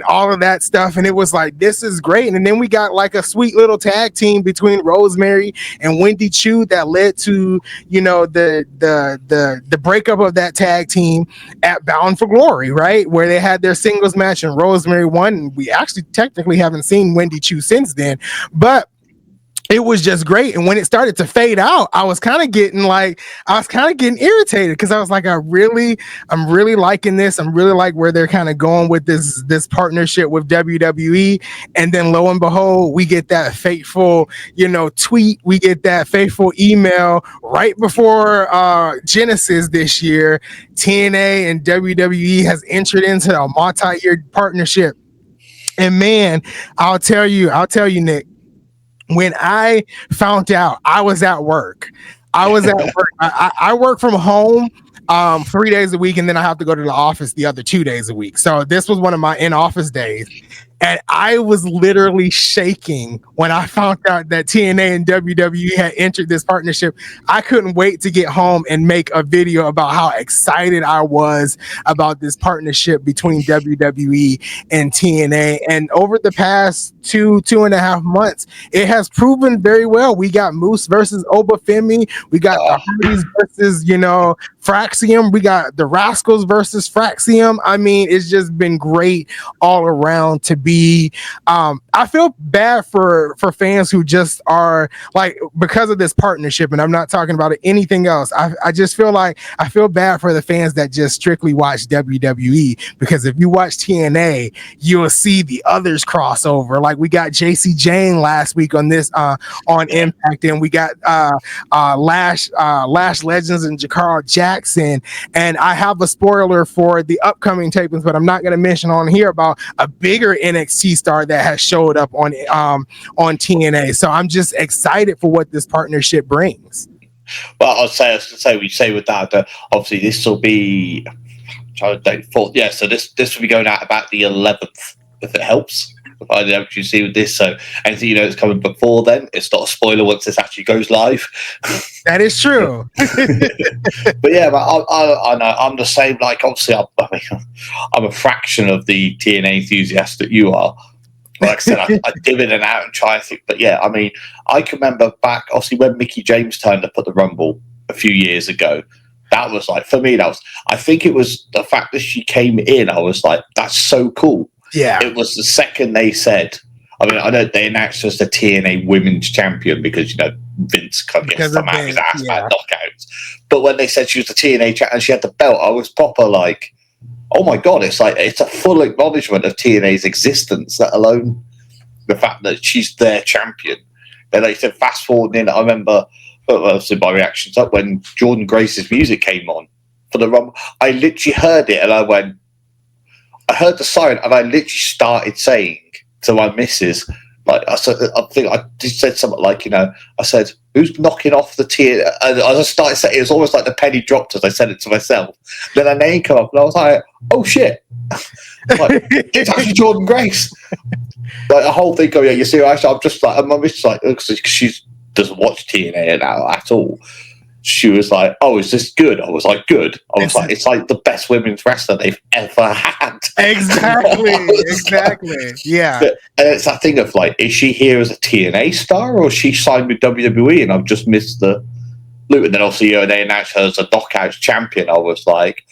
all of that stuff. And it was like, this is great. And then we got, like, a sweet little tag team between Rosemary and Wendy Chu that led to, the breakup of that tag team at Bound for Glory, right? Where they had their singles match and Rosemary won. And we actually technically haven't seen Wendy Chu since then, but it was just great. And when it started to fade out, I was kind of getting irritated, because I was like, I'm really liking this. I'm really like where they're kind of going with this partnership with WWE. And then lo and behold, we get that fateful, tweet. We get that fateful email right before Genesis this year. TNA and WWE has entered into a multi-year partnership. And man, I'll tell you, Nick, when I found out, I was at work. I work from home 3 days a week, and then I have to go to the office the other 2 days a week. So this was one of my in-office days. And I was literally shaking when I found out that TNA and WWE had entered this partnership. I couldn't wait to get home and make a video about how excited I was about this partnership between WWE and TNA. And over the past two and a half months, it has proven very well. We got Moose versus Obafemi. We got the Hardys versus, Fraxium. We got the Rascals versus Fraxium. I mean, it's just been great all around to be. I feel bad for fans who just are, like, because of this partnership, and I'm not talking about anything else. I just feel like I feel bad for the fans that just strictly watch WWE, because if you watch TNA, you'll see the others crossover. Like, we got JC Jane last week on this on Impact, and we got Lash Legends and Jakara Jackson. And I have a spoiler for the upcoming tapings, but I'm not going to mention on here, about a bigger NXT star that has showed up on TNA. So I'm just excited for what this partnership brings. Well, we say with that, obviously this will be So this will be going out about the 11th, if it helps. I know what you see with this. So anything that's coming before then, it's not a spoiler once this actually goes live. That is true. But yeah, but I know I'm the same. Like, obviously, I'm a fraction of the TNA enthusiast that you are. Like I said, I dip in and out and try to think. But yeah, I mean, I can remember back, obviously, when Mickie James turned up at the Rumble a few years ago. That was like, for me, I think it was the fact that she came in. I was like, that's so cool. Yeah. It was the second they said, I mean, I know they announced her as the TNA Women's Champion because Vince kind of gets Because some of out of his Vince, ass yeah. about knockouts. But when they said she was the TNA champion and she had the belt, I was proper like, oh my god! It's a full acknowledgement of TNA's existence, let alone the fact that she's their champion. Then they said fast forward in. I remember, obviously my reactions up when Jordan Grace's music came on for the Rumble. I literally heard it and I heard the siren and I literally started saying to my missus, like I said, I think I just said something like, I said, "Who's knocking off the tier?" And I just started saying, it was almost like the penny dropped as I said it to myself. Then her name came up and I was like, "Oh shit!" Like, it's actually Jordan Grace. Like the whole thing. Oh yeah, you see, actually, I'm just like, my missus like, because she doesn't watch TNA now at all. She was like, "Oh, is this good?" I was like, "Good." I was like, "It's like the best women's wrestler they've ever had." Exactly. Yeah. And it's that thing of like, is she here as a TNA star or is she signed with WWE? And I've just missed the loop. And then obviously, they announced her as a Knockouts champion. I was like,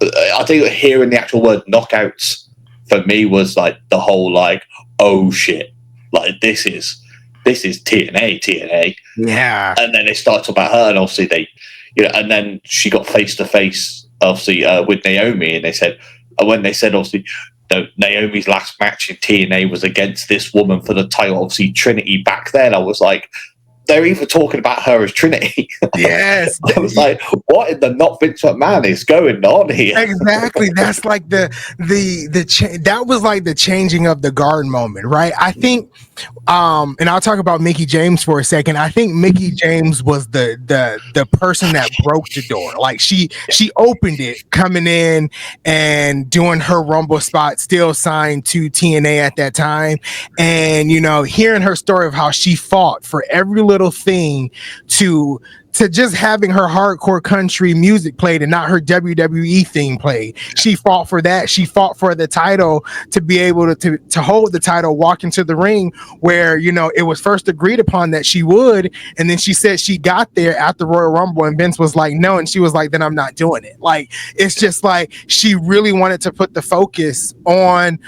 I think hearing the actual word Knockouts for me was like the whole like, oh shit, like this is TNA. Yeah. And then they started about her, and obviously they, and then she got face to face, obviously, with Naomi, and they said, when they said, obviously, Naomi's last match in TNA was against this woman for the title, obviously Trinity. Back then, I was like, they're even talking about her as Trinity. Yes. I was like, what in the not Vince McMahon is going on here? Exactly. That's like that was like the changing of the guard moment, right? I think and I'll talk about Mickie James for a second. I think Mickie James was the person that broke the door. Like she opened it coming in and doing her Rumble spot, still signed to TNA at that time. And hearing her story of how she fought for every little thing to just having her hardcore country music played and not her WWE theme played. She fought for that. She fought for the title to be able to hold the title, walk into the ring where, it was first agreed upon that she would. And then she said she got there at the Royal Rumble and Vince was like, no. And she was like, then I'm not doing it. Like, it's just like, she really wanted to put the focus on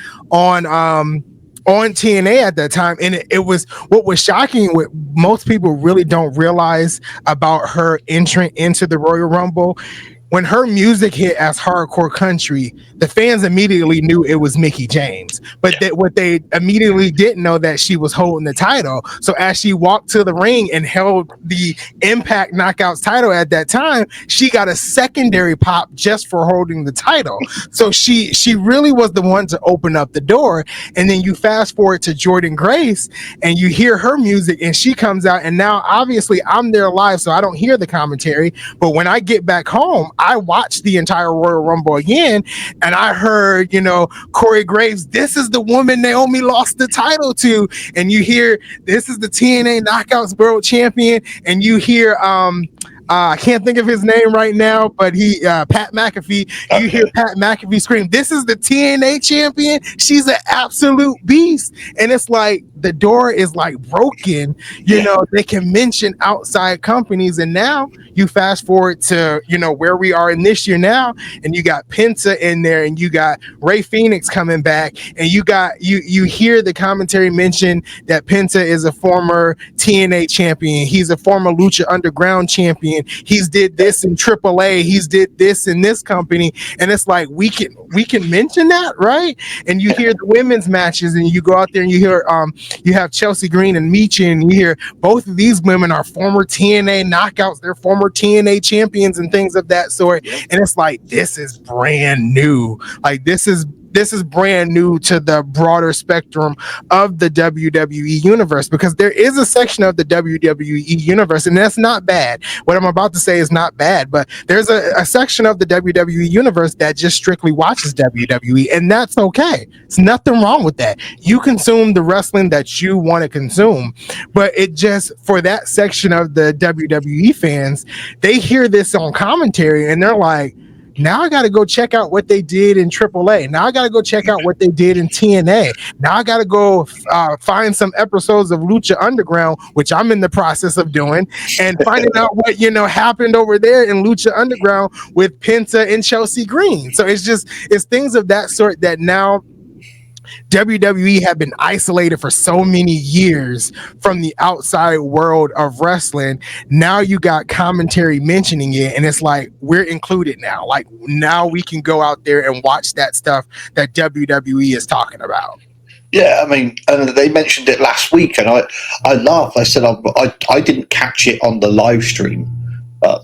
TNA at that time. And it was what was shocking, what most people really don't realize about her entrant into the Royal Rumble. When her music hit as hardcore country, the fans immediately knew it was Mickie James. But what they immediately didn't know that she was holding the title. So as she walked to the ring and held the Impact Knockouts title at that time, she got a secondary pop just for holding the title. So she really was the one to open up the door. And then you fast forward to Jordan Grace and you hear her music and she comes out. And now obviously I'm there live, so I don't hear the commentary. But when I get back home, I watched the entire Royal Rumble again, and I heard, Corey Graves, this is the woman Naomi lost the title to, and you hear, this is the TNA Knockouts World Champion, and you hear, I can't think of his name right now, but Pat McAfee. Okay. You hear Pat McAfee scream, "This is the TNA champion. She's an absolute beast." And it's like the door is like broken. They can mention outside companies, and now you fast forward to where we are in this year now, and you got Penta in there, and you got Ray Phoenix coming back, and you hear the commentary mention that Penta is a former TNA champion. He's a former Lucha Underground champion. He's did this in AAA. He's did this in this company, and it's like we can mention that, right? And you hear the women's matches, and you go out there and you hear you have Chelsea Green and Michi, and you hear both of these women are former TNA knockouts. They're former TNA champions and things of that sort. And it's like, this is brand new. Like this is brand new to the broader spectrum of the WWE universe, because there is a section of the WWE universe, and that's not bad. What I'm about to say is not bad, but there's a section of the WWE universe that just strictly watches WWE, and that's okay. It's nothing wrong with that. You consume the wrestling that you want to consume, but it just, for that section of the WWE fans, they hear this on commentary and they're like, now I got to go check out what they did in AAA. Now I got to go check out what they did in TNA. Now I got to go find some episodes of Lucha Underground, which I'm in the process of doing, and finding out what happened over there in Lucha Underground with Penta and Chelsea Green. So it's things of that sort that now WWE had been isolated for so many years from the outside world of wrestling. Now you got commentary mentioning it, and it's like we're included now. Like now we can go out there and watch that stuff that WWE is talking about. Yeah, I mean, and they mentioned it last week, and I laughed. I said I didn't catch it on the live stream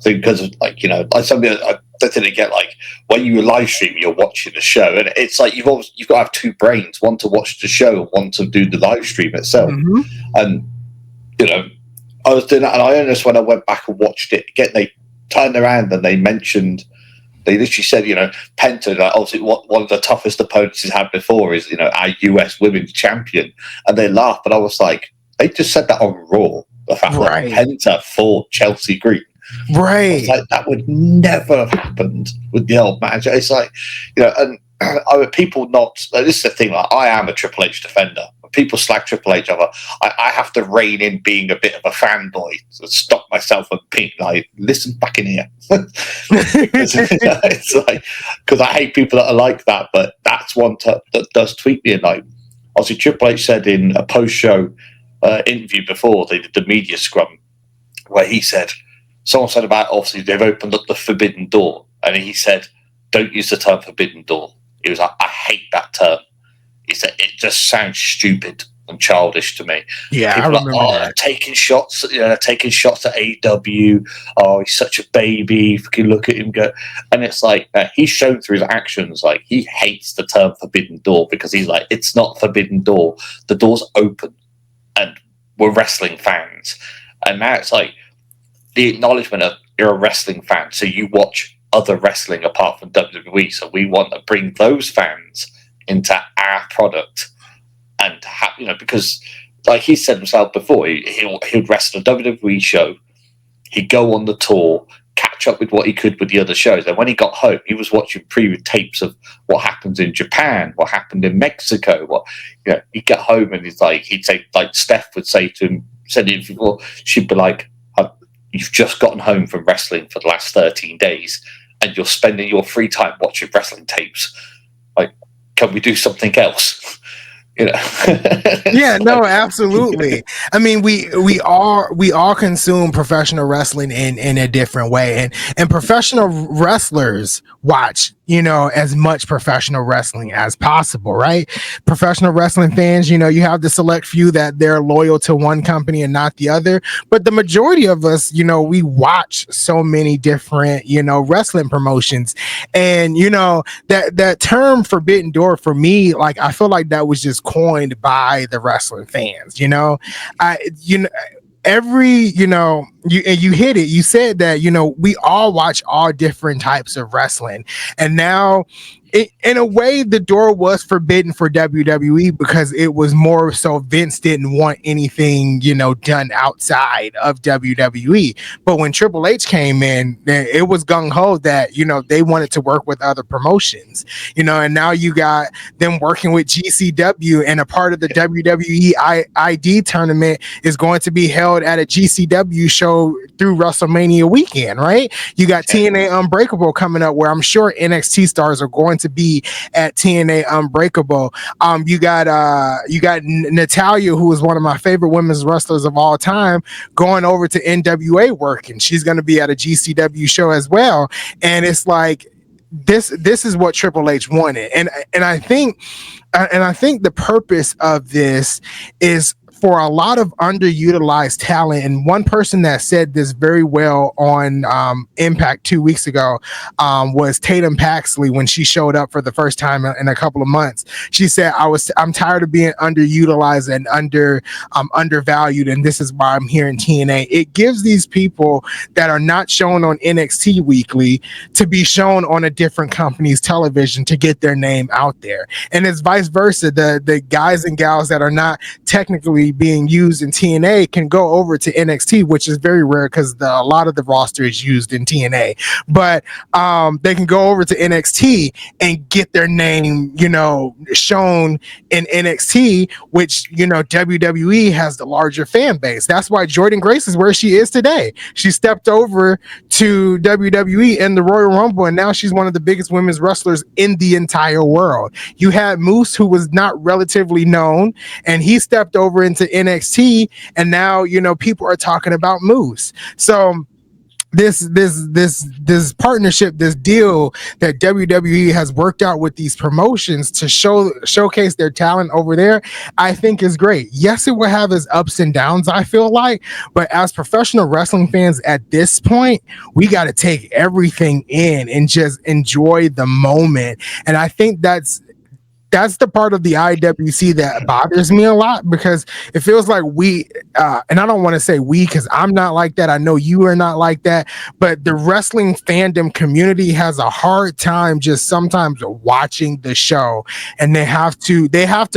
because of, like, you know, like something I didn't get, like, when you live stream, you're watching the show, and it's like you've got to have two brains, one to watch the show and one to do the live stream itself. Mm-hmm. And you know, I was doing that, and I noticed when I went back and watched it again, they turned around and they mentioned. They literally said, you know, Penta, like, obviously one of the toughest opponents he's had before is, you know, our US women's champion. And they laughed, but I was like, they just said that on Raw. The fact that Penta fought Chelsea Green. Right. I was like, that would never have happened with the old manager. It's like, you know, and people not, this is the thing, like, I am a Triple H defender. When people slag Triple H over, I have to rein in being a bit of a fanboy to stop myself from being like, listen back in here. It's like, because I hate people that are like that, but that's one that does tweet me. And like, obviously, Triple H said in a post-show interview before they did the media scrum, where he said, someone said about, obviously, they've opened up the forbidden door, and he said, don't use the term forbidden door. He was like, I hate that term. He said, it just sounds stupid and childish to me. Yeah, people I remember that. taking shots, taking shots at AEW. Oh, he's such a baby. You can look at him go, and it's like he's shown through his actions, like he hates the term forbidden door, because he's like, it's not forbidden door. The door's open, and we're wrestling fans. And now it's like the acknowledgement of, you're a wrestling fan, so you watch other wrestling apart from WWE. So we want to bring those fans into our product, and you know, because like he said himself before, he'd wrestle a WWE show, he'd go on the tour, catch up with what he could with the other shows, and when he got home, he was watching pre-tapes of what happens in Japan, what happened in Mexico. What, you know, he'd get home and he'd say, like Steph would say to him, said it before, she'd be like, you've just gotten home from wrestling for the last 13 days, and you're spending your free time watching wrestling tapes. Like, can we do something else? You know? Yeah, no, absolutely. I mean, we all consume professional wrestling in a different way, and professional wrestlers watch, you know, as much professional wrestling as possible, right? Professional wrestling fans, you know, you have the select few that they're loyal to one company and not the other, but the majority of us, you know, we watch so many different, you know, wrestling promotions. And you know, that term forbidden door, for me, like, I feel like that was just coined by the wrestling fans. You know, every, you know, you hit it. You said that, you know, we all watch all different types of wrestling, and now in a way, the door was forbidden for WWE because it was more so Vince didn't want anything, you know, done outside of WWE. But when Triple H came in, it was gung ho that, you know, they wanted to work with other promotions, you know, and now you got them working with GCW, and a part of the WWE ID tournament is going to be held at a GCW show through WrestleMania weekend, right? You got TNA Unbreakable coming up, where I'm sure NXT stars are going to be at TNA Unbreakable. You got Natalia, who is one of my favorite women's wrestlers of all time, going over to NWA working. She's going to be at a GCW show as well. And it's like, this is what Triple H wanted. And I think the purpose of this is for a lot of underutilized talent. And one person that said this very well on Impact 2 weeks ago was Tatum Paxley, when she showed up for the first time in a couple of months. She said, I'm tired of being underutilized and undervalued, and this is why I'm here in TNA. It gives these people that are not shown on NXT weekly to be shown on a different company's television to get their name out there. And it's vice versa. The guys and gals that are not technically being used in TNA can go over to NXT, which is very rare because a lot of the roster is used in TNA. But they can go over to NXT and get their name, shown in NXT, which WWE has the larger fan base. That's why Jordynne Grace is where she is today. She stepped over to WWE in the Royal Rumble, and now she's one of the biggest women's wrestlers in the entire world. You had Moose, who was not relatively known, and he stepped over into NXT, and now people are talking about Moose. So this partnership, this deal that WWE has worked out with these promotions to showcase their talent over there, I think is great. Yes, it will have its ups and downs, I feel like, but as professional wrestling fans at this point, we got to take everything in and just enjoy the moment. And I think that's the part of the IWC that bothers me a lot, because it feels like we, and I don't want to say we because I'm not like that. I know you are not like that, but the wrestling fandom community has a hard time just sometimes watching the show, and they have to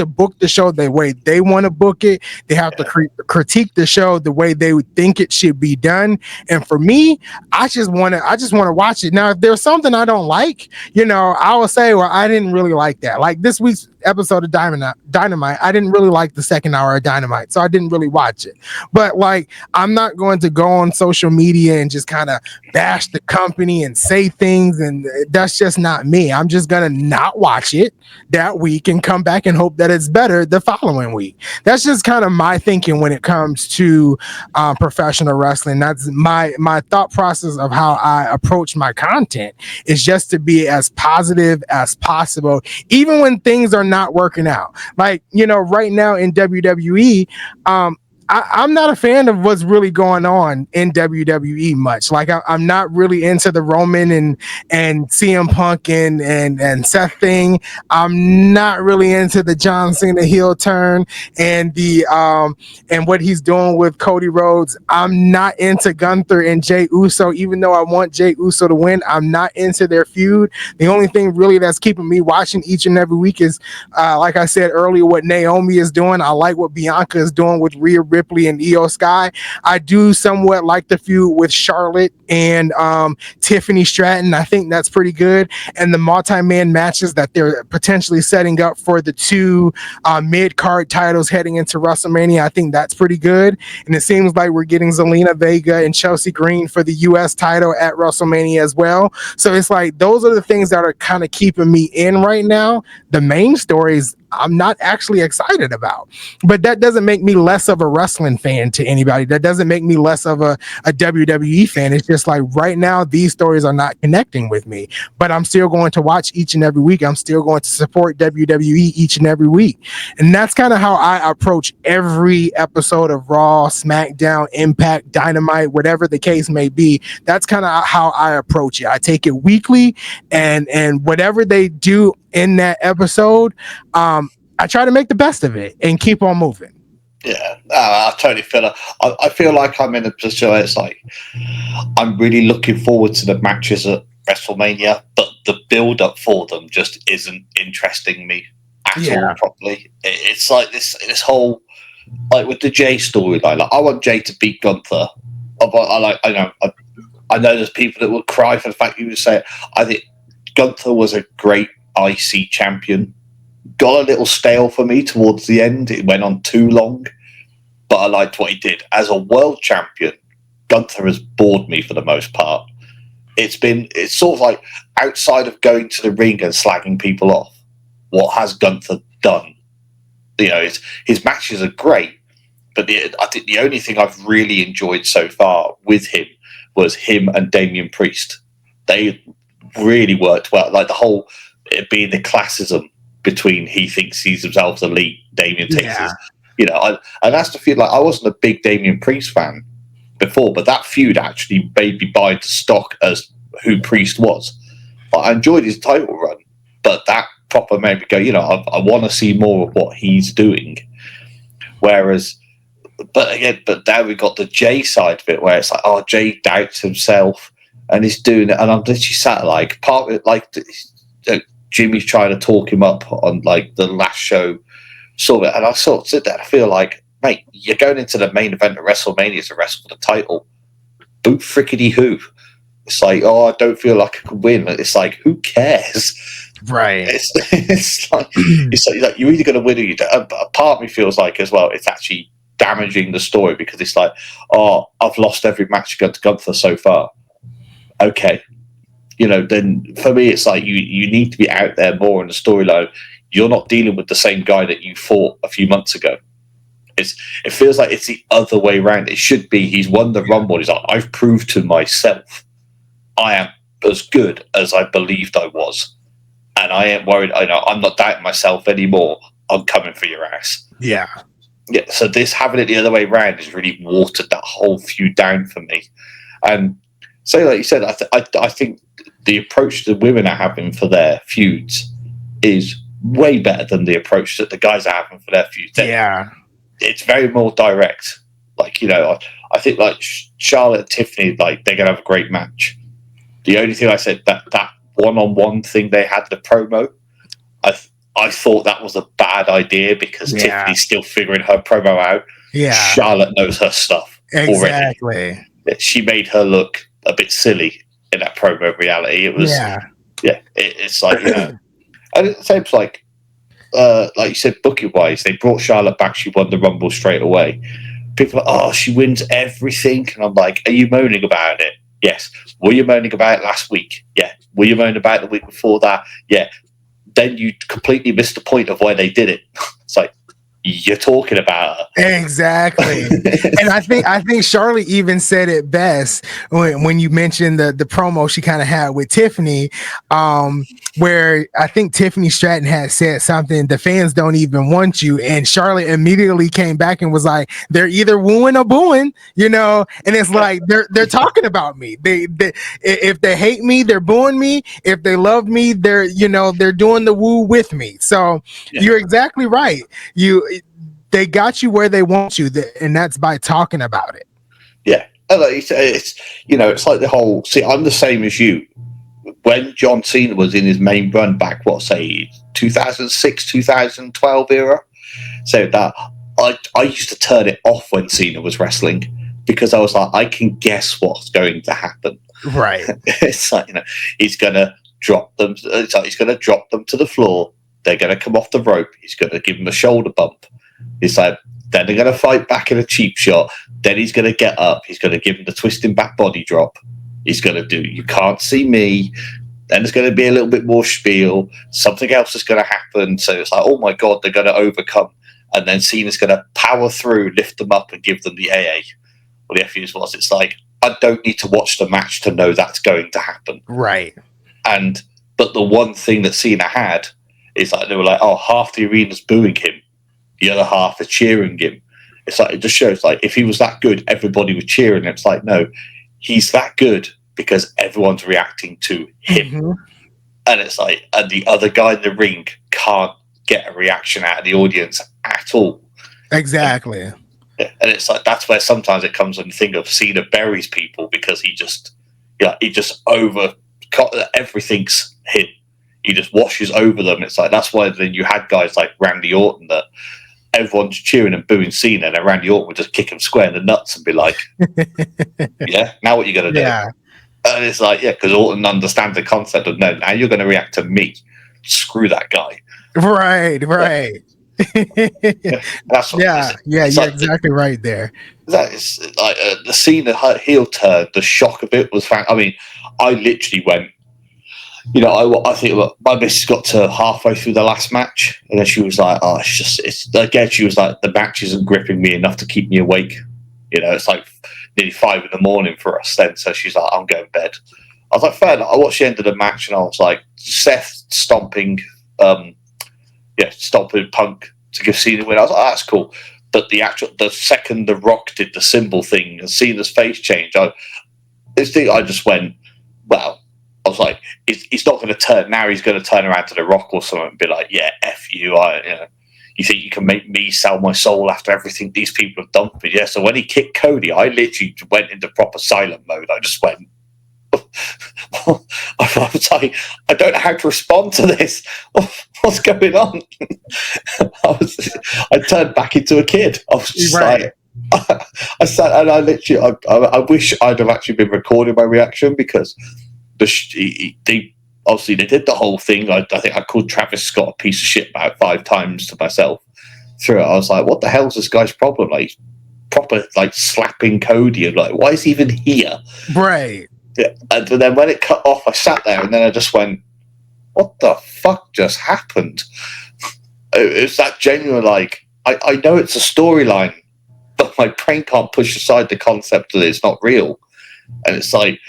book the show the way they want to book it. They have to critique the show the way they would think it should be done. And for me, I just want to watch it. Now, if there's something I don't like, I will say, well, I didn't really like that. Like this week's episode of Dynamite, I didn't really like the second hour of Dynamite, so I didn't really watch it. But like, I'm not going to go on social media and just kind of bash the company and say things, and that's just not me. I'm just gonna not watch it that week and come back and hope that it's better the following week. That's just kind of my thinking when it comes to professional wrestling. That's my thought process of how I approach my content, is just to be as positive as possible, even when things are not working out. Like, right now in WWE, I'm not a fan of what's really going on in WWE much. Like I'm not really into the Roman and CM Punk and Seth thing. I'm not really into the John Cena heel turn and the and what he's doing with Cody Rhodes. I'm not into Gunther and Jey Uso, even though I want Jey Uso to win. I'm not into their feud. The only thing really that's keeping me watching each and every week is, like I said earlier, what Naomi is doing. I like what Bianca is doing with Rhea Ripley and Io Sky. I do somewhat like the feud with Charlotte and Tiffany Stratton. I think that's pretty good. And the multi-man matches that they're potentially setting up for the two mid-card titles heading into WrestleMania, I think that's pretty good. And it seems like we're getting Zelina Vega and Chelsea Green for the US title at WrestleMania as well. So it's like, those are the things that are kind of keeping me in right now. The main stories I'm not actually excited about, but that doesn't make me less of a wrestling fan to anybody. That doesn't make me less of a WWE fan. It's just like, right now, these stories are not connecting with me, but I'm still going to watch each and every week. I'm still going to support WWE each and every week. And that's kind of how I approach every episode of Raw, SmackDown, Impact, Dynamite, whatever the case may be. That's kind of how I approach it. I take it weekly, and whatever they do in that episode, I try to make the best of it and keep on moving. Yeah, I totally feel it. I feel like I'm in a position where it's like, I'm really looking forward to the matches at WrestleMania, but the build up for them just isn't interesting me at all properly. It's like this whole, like with the Jay storyline, like I want Jay to beat Gunther. I know there's people that will cry for the fact you would say it. I think Gunther was a great IC champion. Got a little stale for me towards the end. It went on too long, but I liked what he did. As a world champion, Gunther has bored me for the most part. It's sort of like, outside of going to the ring and slagging people off, what has Gunther done? His matches are great, but I think the only thing I've really enjoyed so far with him was him and Damian Priest. They really worked well. Like the whole, it being the classism between he thinks he's himself elite, Damian takes his, and that's the feel. Like, I wasn't a big Damian Priest fan before, but that feud actually made me buy the stock as who Priest was. I enjoyed his title run, but that proper made me go, I want to see more of what he's doing. Whereas, but now we got the Jay side of it, where it's like, oh, Jay doubts himself and he's doing it, and I'm literally sat like, part of it, like Jimmy's trying to talk him up on like the last show, sort of, and I sort of sit there and I feel like, mate, you're going into the main event of WrestleMania to wrestle for the title. Boot frickety who? It's like, oh, I don't feel like I can win. It's like, who cares? Right. It's like you're either going to win or you don't. But a part of me feels like as well, it's actually damaging the story because it's like, oh, I've lost every match against Gunther so far. Okay, then for me, it's like you need to be out there more in the storyline. You're not dealing with the same guy that you fought a few months ago. It feels like it's the other way around. It should be he's won the Rumble. He's like, I've proved to myself I am as good as I believed I was, and I ain't worried. I'm not doubting myself anymore. I'm coming for your ass. Yeah. Yeah. So this having it the other way around has really watered that whole feud down for me. And so, like you said, I think the approach the women are having for their feuds is way better than the approach that the guys are having for their feuds. Yeah. It's very more direct. Like, I think like Charlotte and Tiffany, like they're gonna have a great match. The only thing I said that one-on-one thing they had the promo, I thought that was a bad idea because Tiffany's still figuring her promo out. Yeah. Charlotte knows her stuff Exactly. already. She made her look a bit silly in that promo reality. It was it's like, and it seems like you said, booking wise, they brought Charlotte back, she won the Rumble straight away. People are like, oh, she wins everything, and I'm like, are you moaning about it? Yes. Were you moaning about it last week? Yeah. Were you moaning about it the week before that? Yeah. Then you completely missed the point of why they did it. It's like, you're talking about her. Exactly. And I think Charlotte even said it best when you mentioned the promo she kind of had with Tiffany, where I think Tiffany Stratton had said something, the fans don't even want you, and Charlotte immediately came back and was like, they're either wooing or booing, and it's like they're talking about me. They if they hate me, they're booing me. If they love me, they're doing the woo with me. So you're exactly right. They got you where they want you, and that's by talking about it. Yeah, it's like the whole. See, I'm the same as you. When John Cena was in his main run back, 2006, 2012 era, so that I used to turn it off when Cena was wrestling because I was like, I can guess what's going to happen. Right. It's like, he's gonna drop them. It's like he's gonna drop them to the floor. They're gonna come off the rope. He's gonna give them a shoulder bump. It's like, then they're going to fight back in a cheap shot. Then he's going to get up. He's going to give him the twisting back body drop. He's going to do, you can't see me. Then there's going to be a little bit more spiel. Something else is going to happen. So it's like, oh my God, they're going to overcome. And then Cena's going to power through, lift them up, and give them the AA. Well, the FUs was, it's like, I don't need to watch the match to know that's going to happen. Right. But the one thing that Cena had is like, they were like, oh, half the arena's booing him. The other half are cheering him. It's like, it just shows like if he was that good, everybody was cheering. It's like, no, he's that good because everyone's reacting to him. Mm-hmm. And it's like, and the other guy in the ring can't get a reaction out of the audience at all. Exactly. And it's like, that's where sometimes it comes when you think of Cena buries people because he just everything's him. He just washes over them. It's like, that's why then you had guys like Randy Orton that everyone's cheering and booing Cena, and Randy Orton would just kick him square in the nuts and be like, yeah, now what you going to do? Yeah. And it's like, yeah, because Orton understands the concept of, no, now you're going to react to me. Screw that guy. Right. That's what you're like, exactly right there. That is like the Cena heel turn, the shock of it was I mean, I literally went, I think my missus got to halfway through the last match, and then she was like, "Oh, she was like, the match isn't gripping me enough to keep me awake." It's like nearly 5 a.m. for us then. So she's like, "I'm going to bed." I was like, "Fair enough." I watched the end of the match, and I was like, Seth stomping Punk to give Cena a win. I was like, "Oh, that's cool." But the second The Rock did the symbol thing and Cena's face changed, I just went, "Wow." I was like, he's not going to turn now. He's going to turn around to The Rock or something and be like, "Yeah, F you. You think you can make me sell my soul after everything these people have done for me?" Yeah. So when he kicked Cody, I literally went into proper silent mode. I just went, I was like, I don't know how to respond to this. what's going on? I turned back into a kid. I was just like, I sat and I literally, I wish I'd have actually been recording my reaction, because they obviously they did the whole thing. I think I called Travis Scott a piece of shit about 5 times to myself through it. I was like, what the hell's this guy's problem? Like, proper like slapping Cody, and like, why is he even here? Right. Yeah. And then when it cut off, I sat there and then I just went, what the fuck just happened? It's that genuine, like, I know it's a storyline, but my brain can't push aside the concept that it's not real. And it's like,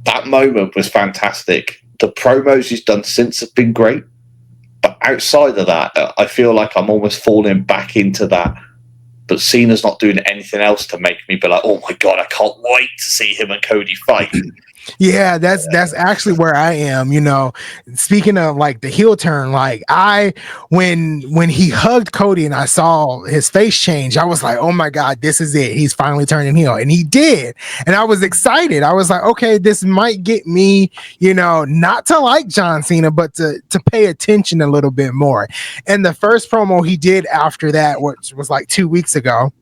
that moment was fantastic. The promos he's done since have been great. But outside of that, I feel like I'm almost falling back into that. But Cena's not doing anything else to make me be like, oh my God, I can't wait to see him and Cody fight. Yeah, that's actually where I am. You know, speaking of like the heel turn, like when he hugged Cody and I saw his face change, I was like, oh my God, this is it. He's finally turning heel, and he did. And I was excited. I was like, okay, this might get me, you know, not to like John Cena, but to pay attention a little bit more. And the first promo he did after that, which was like 2 weeks ago,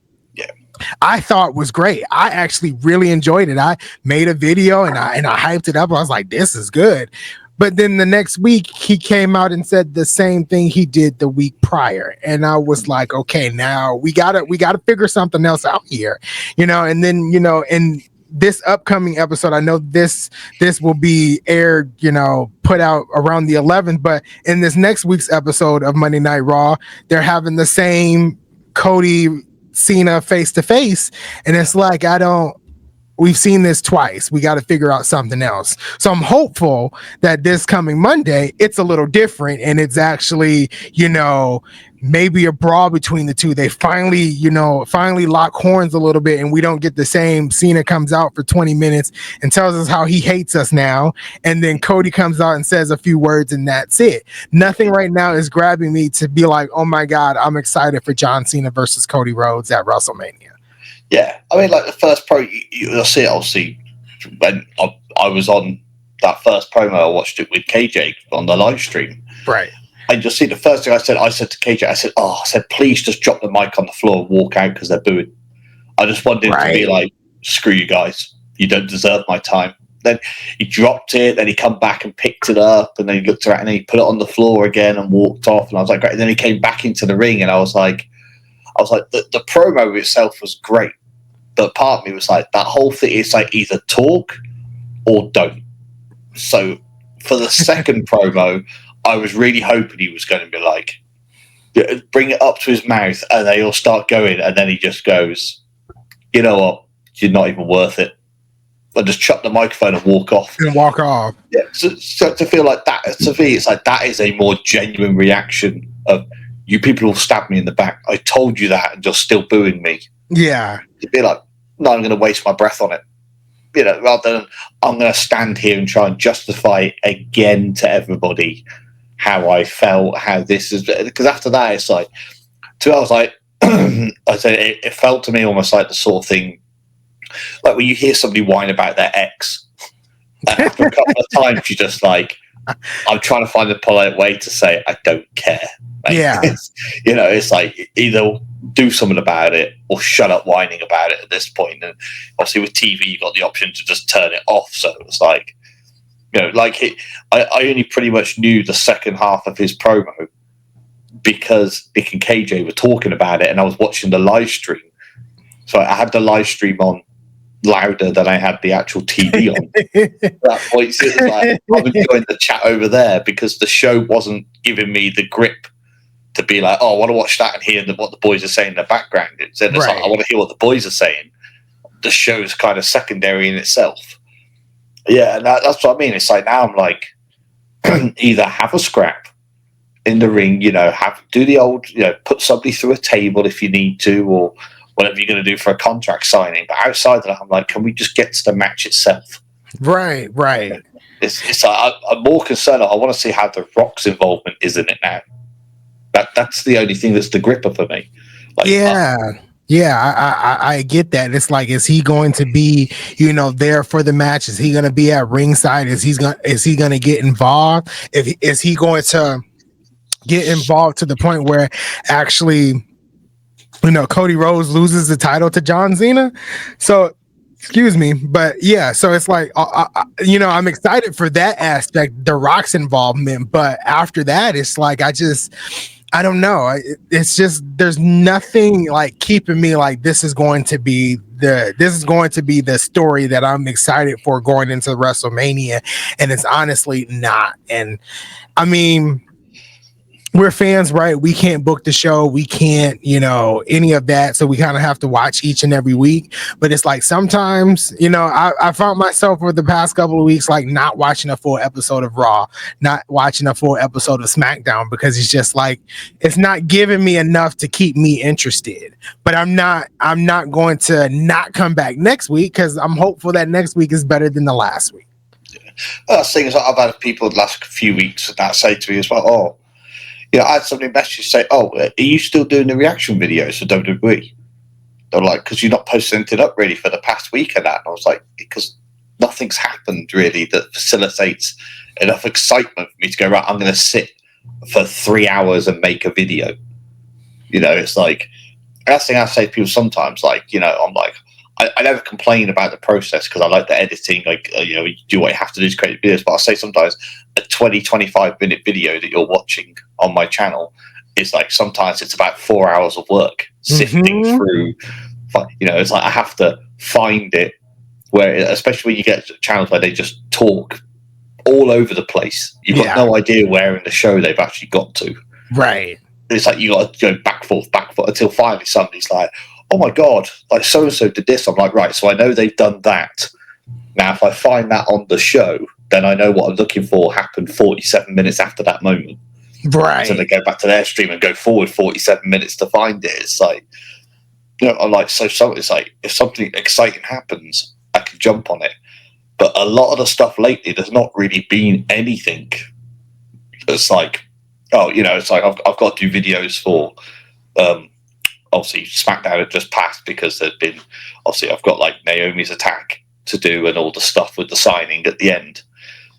I thought was great. I actually really enjoyed it. I made a video and I hyped it up. I was like, this is good. But then the next week he came out and said the same thing he did the week prior. And I was like, okay, now we gotta figure something else out here. You know, and then, you know, in this upcoming episode, I know this will be aired, you know, put out around the 11th, but in this next week's episode of Monday Night Raw, they're having the same Cody Cena face to face, and it's like, we've seen this twice. We got to figure out something else. So I'm hopeful that this coming Monday, it's a little different, and it's actually, you know, maybe a brawl between the two. They finally lock horns a little bit, and we don't get the same Cena comes out for 20 minutes and tells us how he hates us now, and then Cody comes out and says a few words, and that's it. Nothing right now is grabbing me to be like, oh my God, I'm excited for John Cena versus Cody Rhodes at WrestleMania. Yeah, I mean, like the first you'll see it obviously when I was on that first promo. I watched it with KJ on the live stream, right? And you'll see the first thing I said to KJ, I said, please just drop the mic on the floor and walk out because they're booing. I just wanted to be like, screw you guys, you don't deserve my time. Then he dropped it, then he come back and picked it up, and then he looked around and he put it on the floor again and walked off. And I was like, great. And then he came back into the ring, and I was like, the promo itself was great, but part of me was like, that whole thing is like either talk or don't. So for the second promo, I was really hoping he was going to be like, bring it up to his mouth, and they all start going, and then he just goes, you know what, you're not even worth it. I just chuck the microphone and walk off. Yeah, so to feel like that, to me, it's like that is a more genuine reaction of, you people will stab me in the back. I told you that, and you're still booing me. Yeah. To be like, no, I'm going to waste my breath on it. You know, rather than I'm going to stand here and try and justify again to everybody how I felt, how this is. Because after that, it's like, I was like, I said, it felt to me almost like the sort of thing, like when you hear somebody whine about their ex, and after a couple of times, you're just like, I'm trying to find a polite way to say, I don't care. Like, yeah. You know, it's like either do something about it or shut up whining about it at this point. And obviously with TV, you got the option to just turn it off. So it was like, you know, like I only pretty much knew the second half of his promo because Nick and KJ were talking about it, and I was watching the live stream. So I had the live stream on louder than I had the actual TV on. At that point, so it was like, I'm enjoying the chat over there because the show wasn't giving me the grip to be like, oh, I want to watch that and hear what the boys are saying in the background. Instead, it's like, I want to hear what the boys are saying. The show's kind of secondary in itself. Yeah, and that's what I mean. It's like now I'm like, either have a scrap in the ring, you know, do the old, you know, put somebody through a table if you need to, or whatever you're going to do for a contract signing. But outside of that, I'm like, can we just get to the match itself? Right. It's like I'm more concerned. I want to see how The Rock's involvement is in it now. That's the only thing that's the gripper for me. Like, I get that. It's like, is he going to be, you know, there for the match? Is he going to be at ringside? Is he going to get involved? Is he going to get involved to the point where actually, Cody Rhodes loses the title to John Cena. So, excuse me, but yeah, so it's like, I'm excited for that aspect, The Rock's involvement, but after that, it's like I don't know. It's just there's nothing like keeping me like this is going to be the story that I'm excited for going into WrestleMania, and it's honestly not. And I mean, we're fans, right? We can't book the show. We can't, any of that. So we kind of have to watch each and every week. But it's like sometimes, I found myself over the past couple of weeks, like not watching a full episode of Raw, not watching a full episode of SmackDown, because it's just like, it's not giving me enough to keep me interested. But I'm not going to not come back next week, because I'm hopeful that next week is better than the last week. Well, that's things I've had people the last few weeks that say to me as well, oh, I had somebody message say, "Oh, are you still doing the reaction videos for WWE?" They're like, "Because you're not posting anything up really for the past week and that." And I was like, "Because nothing's happened really that facilitates enough excitement for me to go, right, I'm going to sit for 3 hours and make a video." It's like, that's the thing I say to people sometimes, like, I'm like, I never complain about the process because I like the editing, like, you do what you have to do to create videos. But I'll say sometimes a 25 minute video that you're watching on my channel is like, sometimes it's about 4 hours of work sifting through. It's like I have to find it, where, especially when you get channels where they just talk all over the place. You've got no idea where in the show they've actually got to. Right. It's like you got to go back forth until finally somebody's like, "Oh my God, like so and so did this." I'm like, right, so I know they've done that. Now, if I find that on the show, then I know what I'm looking for happened 47 minutes after that moment. Right. So they go back to their stream and go forward 47 minutes to find it. It's like, I'm like, so it's like, if something exciting happens, I can jump on it. But a lot of the stuff lately, there's not really been anything. It's like, it's like I've got to do videos for, obviously SmackDown had just passed because there'd been, obviously I've got like Naomi's attack to do and all the stuff with the signing at the end.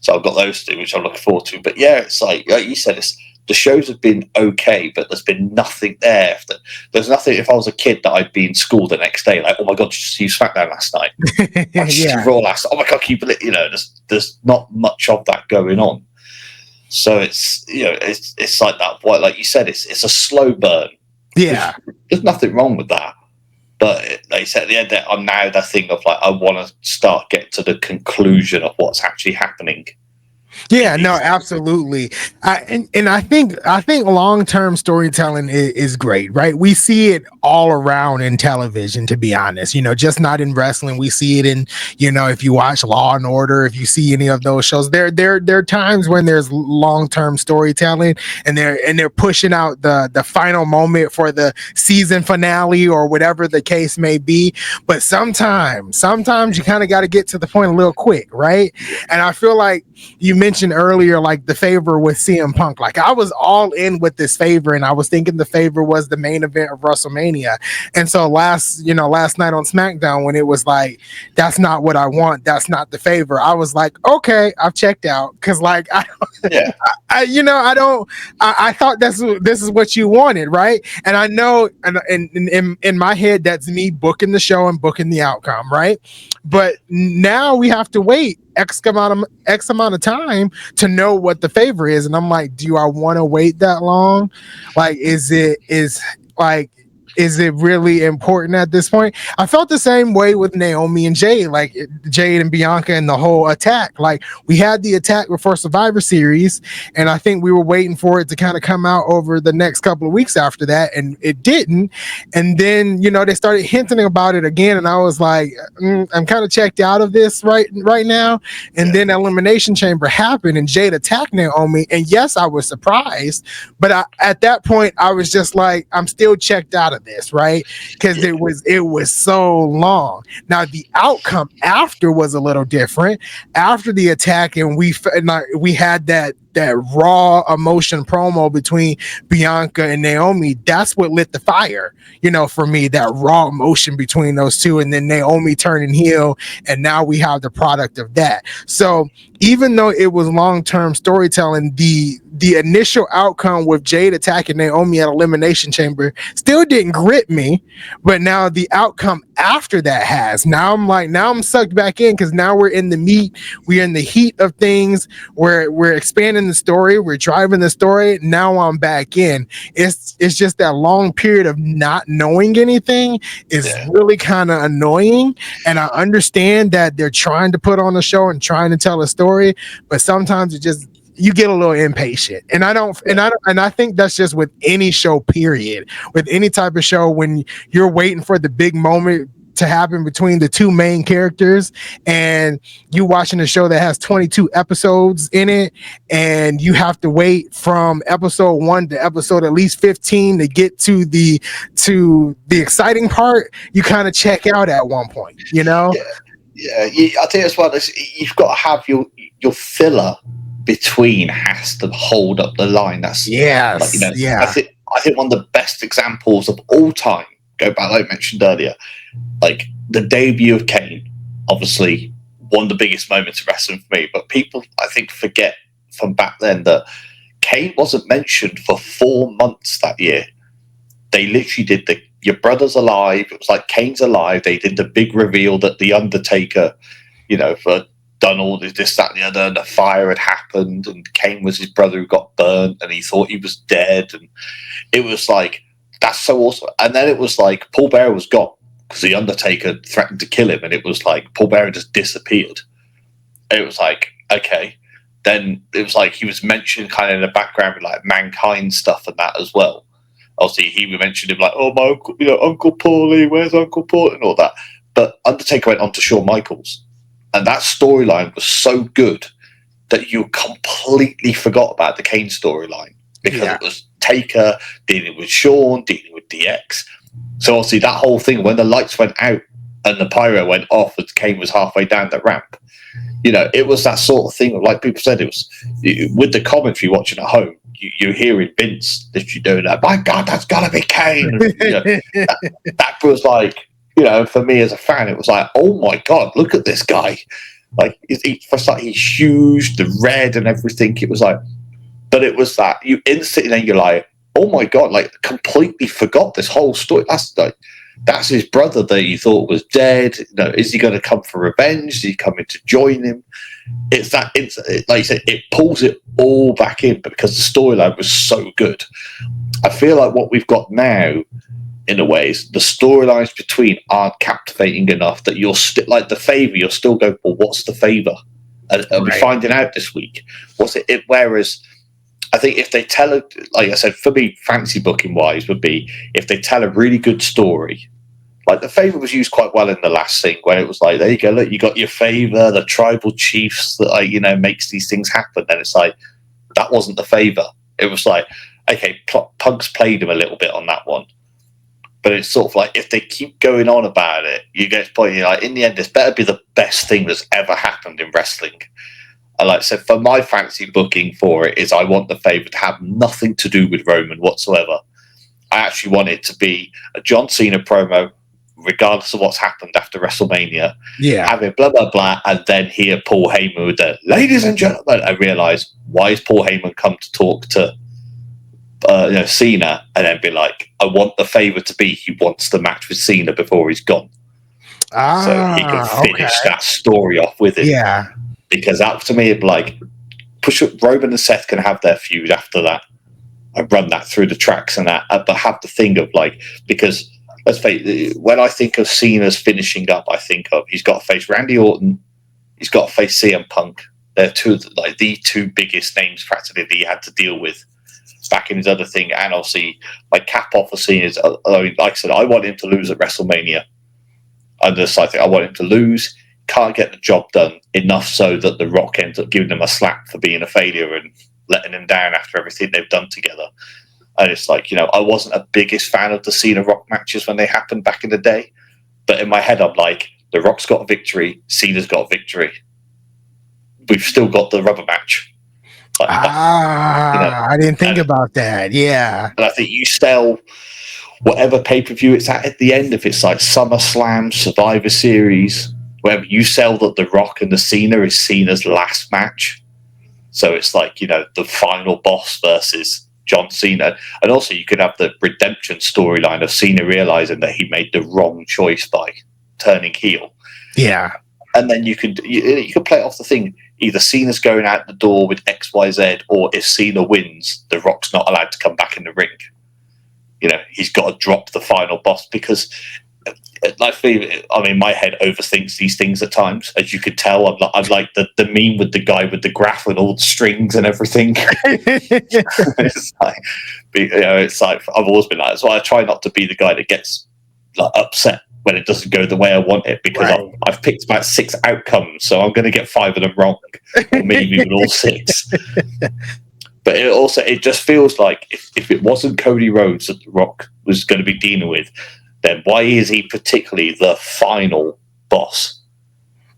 So I've got those to do, which I'm looking forward to. But yeah, it's like you said, the shows have been okay, but there's been nothing there. There's nothing. If I was a kid that I'd be in school the next day, like, "Oh my God, did you see SmackDown last night? I just see Raw last night. Oh my God, can you believe?" There's not much of that going on. So it's it's like that. Like you said, it's a slow burn. Yeah, there's nothing wrong with that. But like you said, at the end, I'm now the thing of like, I want to start getting to the conclusion of what's actually happening. Yeah, no, absolutely. And I think long-term storytelling is great, right? We see it all around in television, to be honest, just not in wrestling. We see it in, if you watch Law and Order, if you see any of those shows, there are times when there's long-term storytelling and they're pushing out the final moment for the season finale or whatever the case may be. But sometimes you kind of got to get to the point a little quick, right? And I feel like you mentioned earlier, like the favor with CM Punk. Like I was all in with this favor, and I was thinking the favor was the main event of WrestleMania. And so last night on SmackDown, when it was like, that's not what I want, that's not the favor, I was like, okay, I've checked out, because like I thought this is what you wanted, right? And I know, and in my head, that's me booking the show and booking the outcome, right? But now we have to wait X amount of time to know what the favor is. And I'm like, do I want to wait that long? Like, is it really important at this point? I felt the same way with Naomi and Jade, like Jade and Bianca and the whole attack. Like we had the attack before Survivor Series, and I think we were waiting for it to kind of come out over the next couple of weeks after that, and it didn't. And then, they started hinting about it again, and I was like, I'm kind of checked out of this right now. And then Elimination Chamber happened, and Jade attacked Naomi, and yes, I was surprised, but at that point, I was just like, I'm still checked out of this, right? Because it was so long. Now the outcome after was a little different. After the attack, and we had that raw emotion promo between Bianca and Naomi. That's what lit the fire, for me, that raw emotion between those two, and then Naomi turning heel, and now we have the product of that. So even though it was long-term storytelling, the the initial outcome with Jade attacking Naomi at Elimination Chamber still didn't grip me, but now the outcome after that has. Now I'm sucked back in because now we're in the meat, we're in the heat of things, we're expanding the story, we're driving the story. Now I'm back in. It's just that long period of not knowing anything is really kind of annoying, and I understand that they're trying to put on a show and trying to tell a story, but sometimes it just you get a little impatient, and I think that's just with any show, period. With any type of show, when you're waiting for the big moment to happen between the two main characters, and you watching a show that has 22 episodes in it, and you have to wait from episode 1 to episode at least 15 to get to the exciting part, you kind of check out at one point, you know? Yeah. I think as well, you've got to have your filler between has to hold up the line. That's I think one of the best examples of all time, go back like I mentioned earlier, like the debut of Kane, obviously one of the biggest moments of wrestling for me, but people I think forget from back then that Kane wasn't mentioned for 4 months that year. They literally did your brother's alive, it was like Kane's alive, they did the big reveal that the Undertaker, for done all this, that, and the other, and the fire had happened, and Kane was his brother who got burnt, and he thought he was dead, and it was like, that's so awesome. And then it was like Paul Bearer was gone because the Undertaker threatened to kill him, and it was like Paul Bearer just disappeared. And it was like, okay. Then it was like he was mentioned kind of in the background with like Mankind stuff and that as well. Obviously, he mentioned him like, oh, my uncle, Uncle Paulie, where's Uncle Paul, and all that. But Undertaker went on to Shawn Michaels. And that storyline was so good that you completely forgot about the Kane storyline because it was Taker dealing with Shawn, dealing with DX. So obviously that whole thing, when the lights went out and the pyro went off and Kane was halfway down the ramp, it was that sort of thing. Like people said, it was with the commentary watching at home, you're hearing Vince literally doing that. My God, that's got to be Kane. That was like, for me as a fan, it was like, oh my God, look at this guy. Like, he's huge, the red and everything. It was like, but it was that you instantly then you're like, oh my God, like completely forgot this whole story. That's his brother that you thought was dead. Is he going to come for revenge? Is he coming to join him? It's like you said, it pulls it all back in, but because the storyline was so good. I feel like what we've got now, in a way, is the storylines between aren't captivating enough that you're still like the favor. You're still going, well, what's the favor? And I'll be finding out this week. What's it? Whereas I think if they tell it, like I said, for me, fantasy booking wise, would be if they tell a really good story. Like the favor was used quite well in the last thing, where it was like, there you go, look, you got your favor, the tribal chiefs that makes these things happen. Then it's like that wasn't the favor. It was like, okay, Punk's played him a little bit on that one. But it's sort of like if they keep going on about it, you get to the point, like, in the end, this better be the best thing that's ever happened in wrestling. And like I said, for my fantasy booking for it is I want the favour to have nothing to do with Roman whatsoever. I actually want it to be a John Cena promo, regardless of what's happened after WrestleMania. Yeah. Having blah, blah, blah, and then hear Paul Heyman with the, ladies and gentlemen, I realise, why has Paul Heyman come to talk to Cena, and then be like, I want the favour to be he wants the match with Cena before he's gone, so he can finish that story off with him. Yeah, because that to me, like, push up Roman and Seth can have their feud after that and run that through the tracks and that, but have the thing of like, because let's face it, when I think of Cena's finishing up, I think of he's got to face Randy Orton, he's got to face CM Punk. They're the two biggest names practically that he had to deal with back in his other thing, and obviously my cap off of scene is, like I said, I want him to lose at WrestleMania. I want him to lose, can't get the job done enough so that The Rock ends up giving him a slap for being a failure and letting him down after everything they've done together. And it's like, I wasn't a biggest fan of the Cena Rock matches when they happened back in the day, but in my head I'm like, The Rock's got a victory, Cena's got a victory, we've still got the rubber match. Like, I didn't think about that. Yeah. And I think you sell whatever pay-per-view it's at the end, if it's like SummerSlam, Survivor Series, wherever, you sell that The Rock and the Cena is Cena's last match. So it's like, you know, the final boss versus John Cena. And also you could have the redemption storyline of Cena realizing that he made the wrong choice by turning heel. Yeah. And then you could play it off the thing. Either Cena's going out the door with XYZ, or if Cena wins, The Rock's not allowed to come back in the ring. You know, he's got to drop the final boss because, my head overthinks these things at times. As you could tell, I'm like the meme with the guy with the graph and all the strings and everything. It's like I've always been like that. So I try not to be the guy that gets like upset when it doesn't go the way I want it, because Right. I've picked about 6 outcomes, so I'm going to get 5 of them wrong, or maybe even all 6. But it just feels like if it wasn't Cody Rhodes that The Rock was going to be dealing with, then why is he particularly the final boss?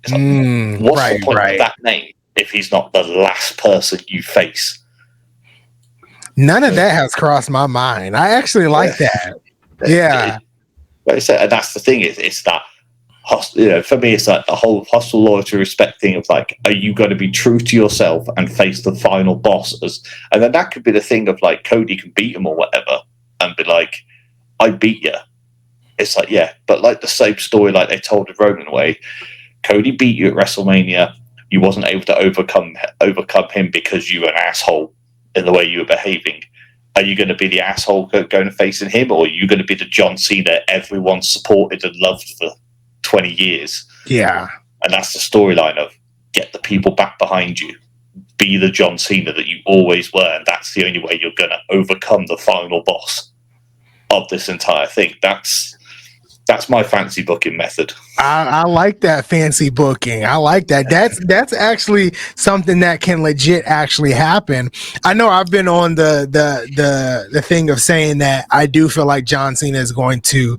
What's the point of that name if he's not the last person you face? None of that has crossed my mind. I actually like that. Yeah. Like I said, and that's the thing, it's that, for me, it's like the whole hostile loyalty respect thing of like, are you going to be true to yourself and face the final boss? And then that could be the thing of like, Cody can beat him or whatever and be like, I beat you. It's like, yeah, but like the same story like they told the Roman way, Cody beat you at WrestleMania. You wasn't able to overcome him because you were an asshole in the way you were behaving. Are you going to be the asshole going and facing him, or are you going to be the John Cena everyone supported and loved for 20 years? Yeah. And that's the storyline of get the people back behind you. Be the John Cena that you always were, and that's the only way you're going to overcome the final boss of this entire thing. That's my fancy booking method. I like that fancy booking. I like that. That's actually something that can legit actually happen. I know I've been on the thing of saying that I do feel like John Cena is going to,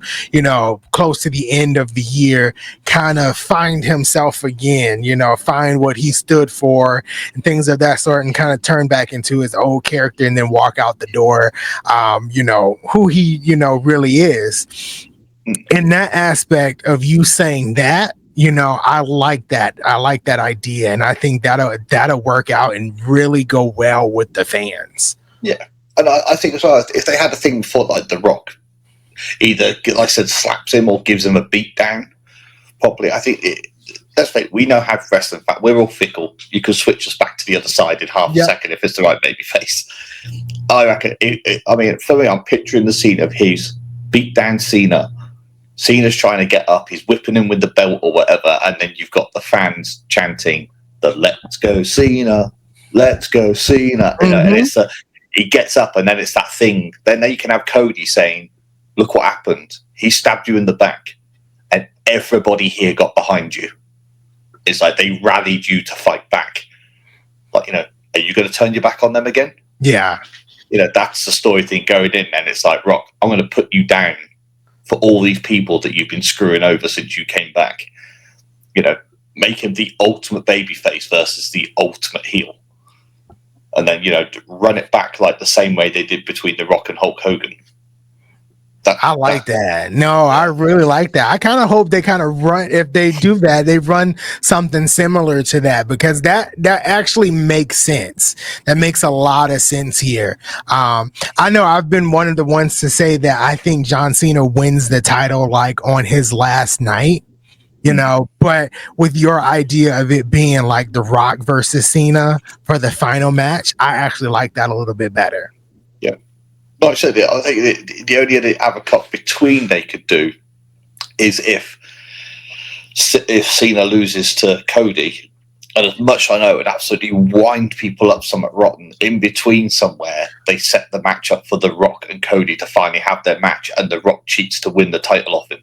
close to the end of the year, kind of find himself again, find what he stood for and things of that sort, and kind of turn back into his old character and then walk out the door, who he, really is. In that aspect of you saying that, I like that. I like that idea, and I think that'll work out and really go well with the fans. Yeah, and I think as well, if they had a thing for like The Rock, either like I said, slaps him or gives him a beat down properly. I think let's face it, we know how wrestling. In fact, we're all fickle. You can switch us back to the other side in half a second if it's the right baby face. I reckon. For me, I'm picturing the scene of his beat down Cena. Cena's trying to get up, he's whipping him with the belt or whatever, and then you've got the fans chanting the "Let's go Cena, let's go Cena," and it's he gets up, and then it's that thing. Then you can have Cody saying, "Look what happened. He stabbed you in the back, and everybody here got behind you." It's like they rallied you to fight back. Like, are you going to turn your back on them again? Yeah. That's the story thing going in, and it's like, Rock, I'm going to put you down for all these people that you've been screwing over since you came back. Make him the ultimate babyface versus the ultimate heel. And then, run it back like the same way they did between The Rock and Hulk Hogan. I like that. No, I really like that. I kind of hope they kind of run, if they do that, they run something similar to that, because that actually makes sense. That makes a lot of sense here. I know I've been one of the ones to say that I think John Cena wins the title like on his last night, but with your idea of it being like The Rock versus Cena for the final match, I actually like that a little bit better. Yeah. Like I said, I think the only other cut between they could do is if Cena loses to Cody, and as much I know, it would absolutely wind people up somewhat rotten. In between somewhere, they set the match up for The Rock and Cody to finally have their match, and The Rock cheats to win the title off him,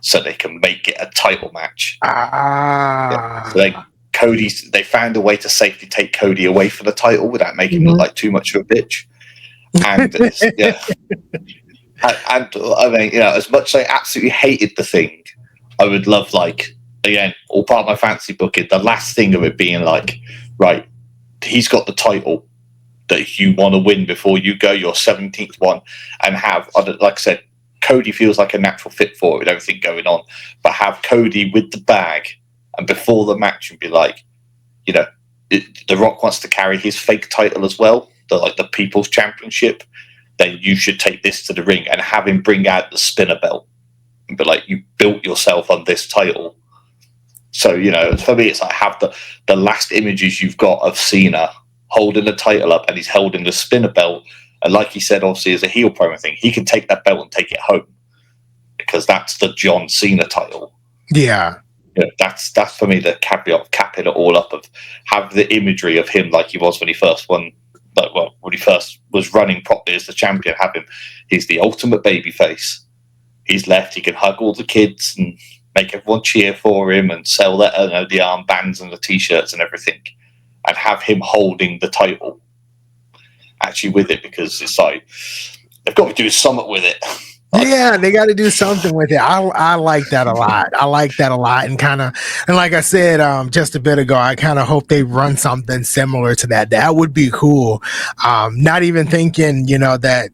so they can make it a title match. Yeah. So they found a way to safely take Cody away from the title without making him look like too much of a bitch. And as much as I absolutely hated the thing, I would love, like, again, all part of my fancy booking, the last thing of it being like, right, he's got the title that you want to win before you go, your 17th one, and have, like I said, Cody feels like a natural fit for it with everything going on, but have Cody with the bag and before the match and be like, The Rock wants to carry his fake title as well, the People's Championship, then you should take this to the ring and have him bring out the spinner belt. But like, you built yourself on this title. So, for me, it's like, have the last images you've got of Cena holding the title up, and he's holding the spinner belt. And like he said, obviously, as a heel promo thing, he can take that belt and take it home, because that's the John Cena title. Yeah. That's for me the caveat of capping it all up, of have the imagery of him like he was when he first won, when he first was running properly as the champion. Have him, he's the ultimate babyface. He's left, he can hug all the kids and make everyone cheer for him and sell the armbands and the t-shirts and everything, and have him holding the title actually with it, because it's like, they've got to do something with it. Yeah, they got to do something with it. I like that a lot. And like I said, just a bit ago, I kind of hope they run something similar to that. That would be cool. Not even thinking, that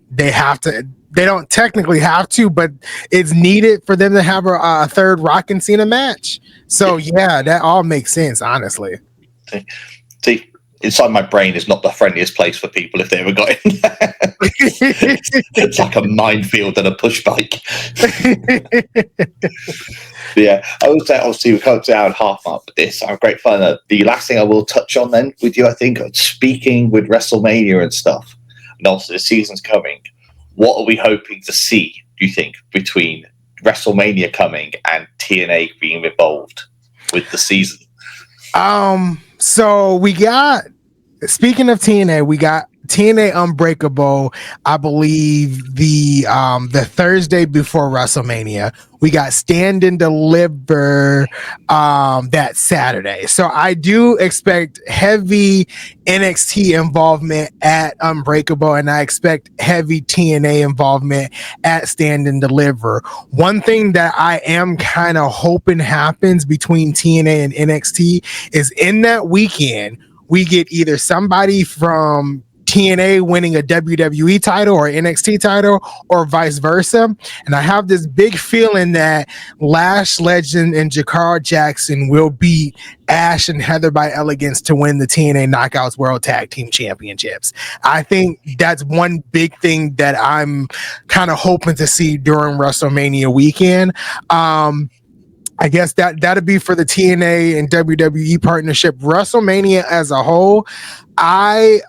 they don't technically have to, but it's needed for them to have a third Rock and Cena match. So yeah, that all makes sense, honestly. See, inside my brain is not the friendliest place for people if they ever got in there. It's like a minefield and a push bike. Yeah, I would say, obviously, we come to our half mark with this. I'm great fun. The last thing I will touch on then with you, I think, speaking with WrestleMania and stuff, and also the season's coming, what are we hoping to see, do you think, between WrestleMania coming and TNA being involved with the season? So speaking of TNA, we got TNA Unbreakable, I believe the Thursday before WrestleMania. We got Stand and Deliver that Saturday. So I do expect heavy NXT involvement at Unbreakable, and I expect heavy TNA involvement at Stand and Deliver. One thing that I am kind of hoping happens between TNA and NXT is, in that weekend, we get either somebody from TNA winning a WWE title or NXT title, or vice versa. And I have this big feeling that Lash Legend and Jakar Jackson will beat Ash and Heather by Elegance to win the TNA Knockouts World Tag Team Championships. I think that's one big thing that I'm kind of hoping to see during WrestleMania weekend. I guess that'd be for the TNA and WWE partnership. WrestleMania as a whole, I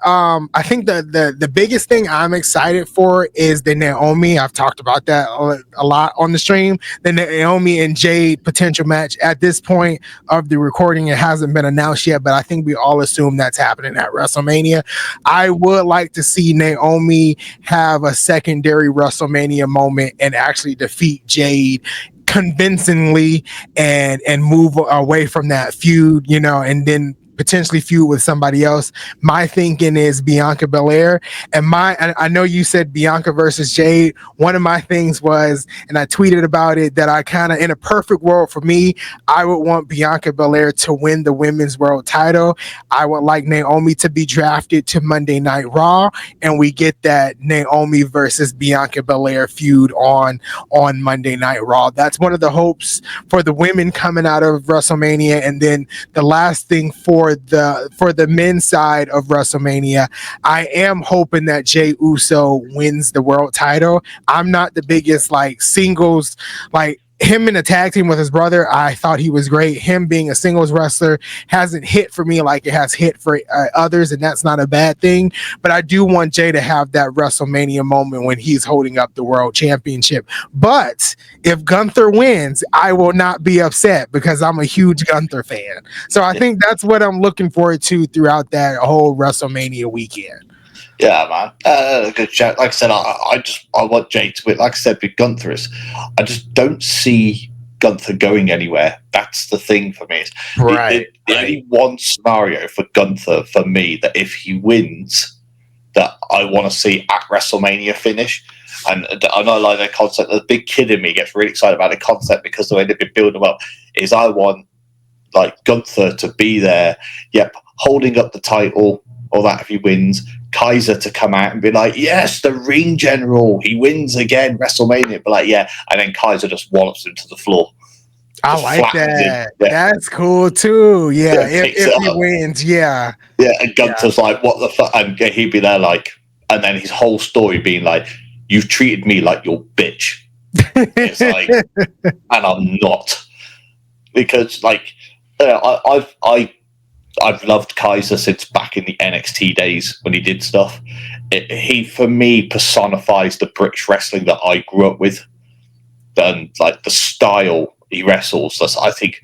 think the biggest thing I'm excited for is the Naomi. I've talked about that a lot on the stream. The Naomi and Jade potential match. At this point of the recording, it hasn't been announced yet, but I think we all assume that's happening at WrestleMania. I would like to see Naomi have a secondary WrestleMania moment and actually defeat Jade convincingly and move away from that feud, and then potentially feud with somebody else. My thinking is Bianca Belair, and I know you said Bianca versus Jade. One of my things was, and I tweeted about it, that I kind of, in a perfect world for me, I would want Bianca Belair to win the women's world title. I would like Naomi to be drafted to Monday Night Raw, and we get that Naomi versus Bianca Belair feud on Monday Night Raw. That's one of the hopes for the women coming out of WrestleMania. And then the last thing for the men's side of WrestleMania, I am hoping that Jey Uso wins the world title. I'm not the biggest singles, him in a tag team with his brother. I thought he was great. Him being a singles wrestler hasn't hit for me like it has hit for others, and that's not a bad thing. But I do want Jay to have that WrestleMania moment when he's holding up the world championship. But if Gunther wins, I will not be upset, because I'm a huge Gunther fan. So I think that's what I'm looking forward to throughout that whole WrestleMania weekend. Yeah, man. Good chat. Like I said, I want Jay to win. Like I said, with Gunther, I just don't see Gunther going anywhere. That's the thing for me. Right. The only one scenario for Gunther, for me, that if he wins, that I want to see at WrestleMania finish. And I know, like, the concept, the big kid in me gets really excited about the concept, because the way they've been building them up is, I want Gunther to be there, holding up the title, or that if he wins, Kaiser to come out and be like, yes, the ring general, he wins again, WrestleMania, but and then Kaiser just wallops him to the floor. I just like flattens him. that. Yeah, That's cool too. Yeah, picks if it he up. wins, yeah, Yeah, and yeah, Gunther's like, "What the fuck?" And he'd be there like, and then his whole story being like, "You've treated me like your bitch." It's like, and I'm not, because like, I've loved Kaiser since back in the NXT days when he did stuff. He, for me, personifies the British wrestling that I grew up with, and like the style he wrestles. I think,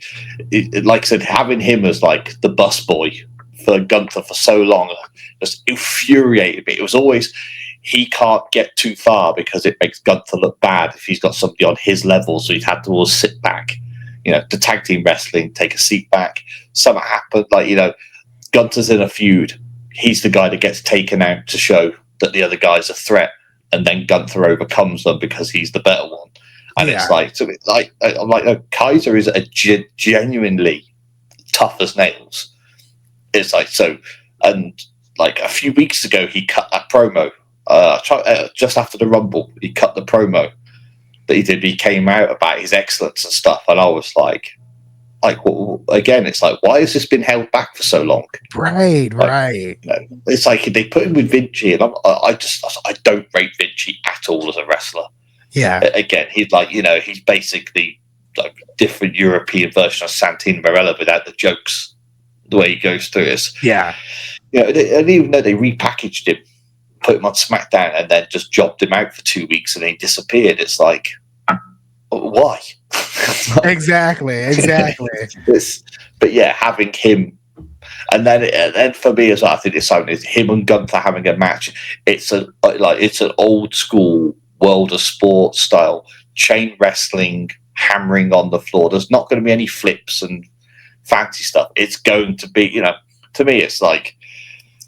like I said, having him as like the busboy for Gunther for so long just infuriated me. It was always, he can't get too far because it makes Gunther look bad if he's got somebody on his level, so he'd have to always sit back. The tag team wrestling, take a seat back. Something happened, like, Gunther's in a feud. He's the guy that gets taken out to show that the other guy's a threat, and then Gunther overcomes them because he's the better one. And yeah, it's like, so I'm like, no, Kaiser is genuinely tough as nails. It's like, so, and like a few weeks ago, he cut that promo. Just after the Rumble, he cut the promo that he did. He came out about his excellence and stuff, and I was like, well, again, it's like, why has this been held back for so long? right, Like, right. it's like they put him with Vinci, and I don't rate Vinci at all as a wrestler. Yeah, Again, he's like, he's basically like a different European version of Santino Marella without the jokes. The way he goes through is, yeah, and even though they repackaged him, put him on SmackDown, and then just jobbed him out for 2 weeks, and then he disappeared. It's like, why? exactly. But yeah, having him, and then for me as well, I think it's something is him and Gunther having a match. It's an old school world of sport style chain wrestling, hammering on the floor. There's not going to be any flips and fancy stuff. It's going to be, to me, it's like,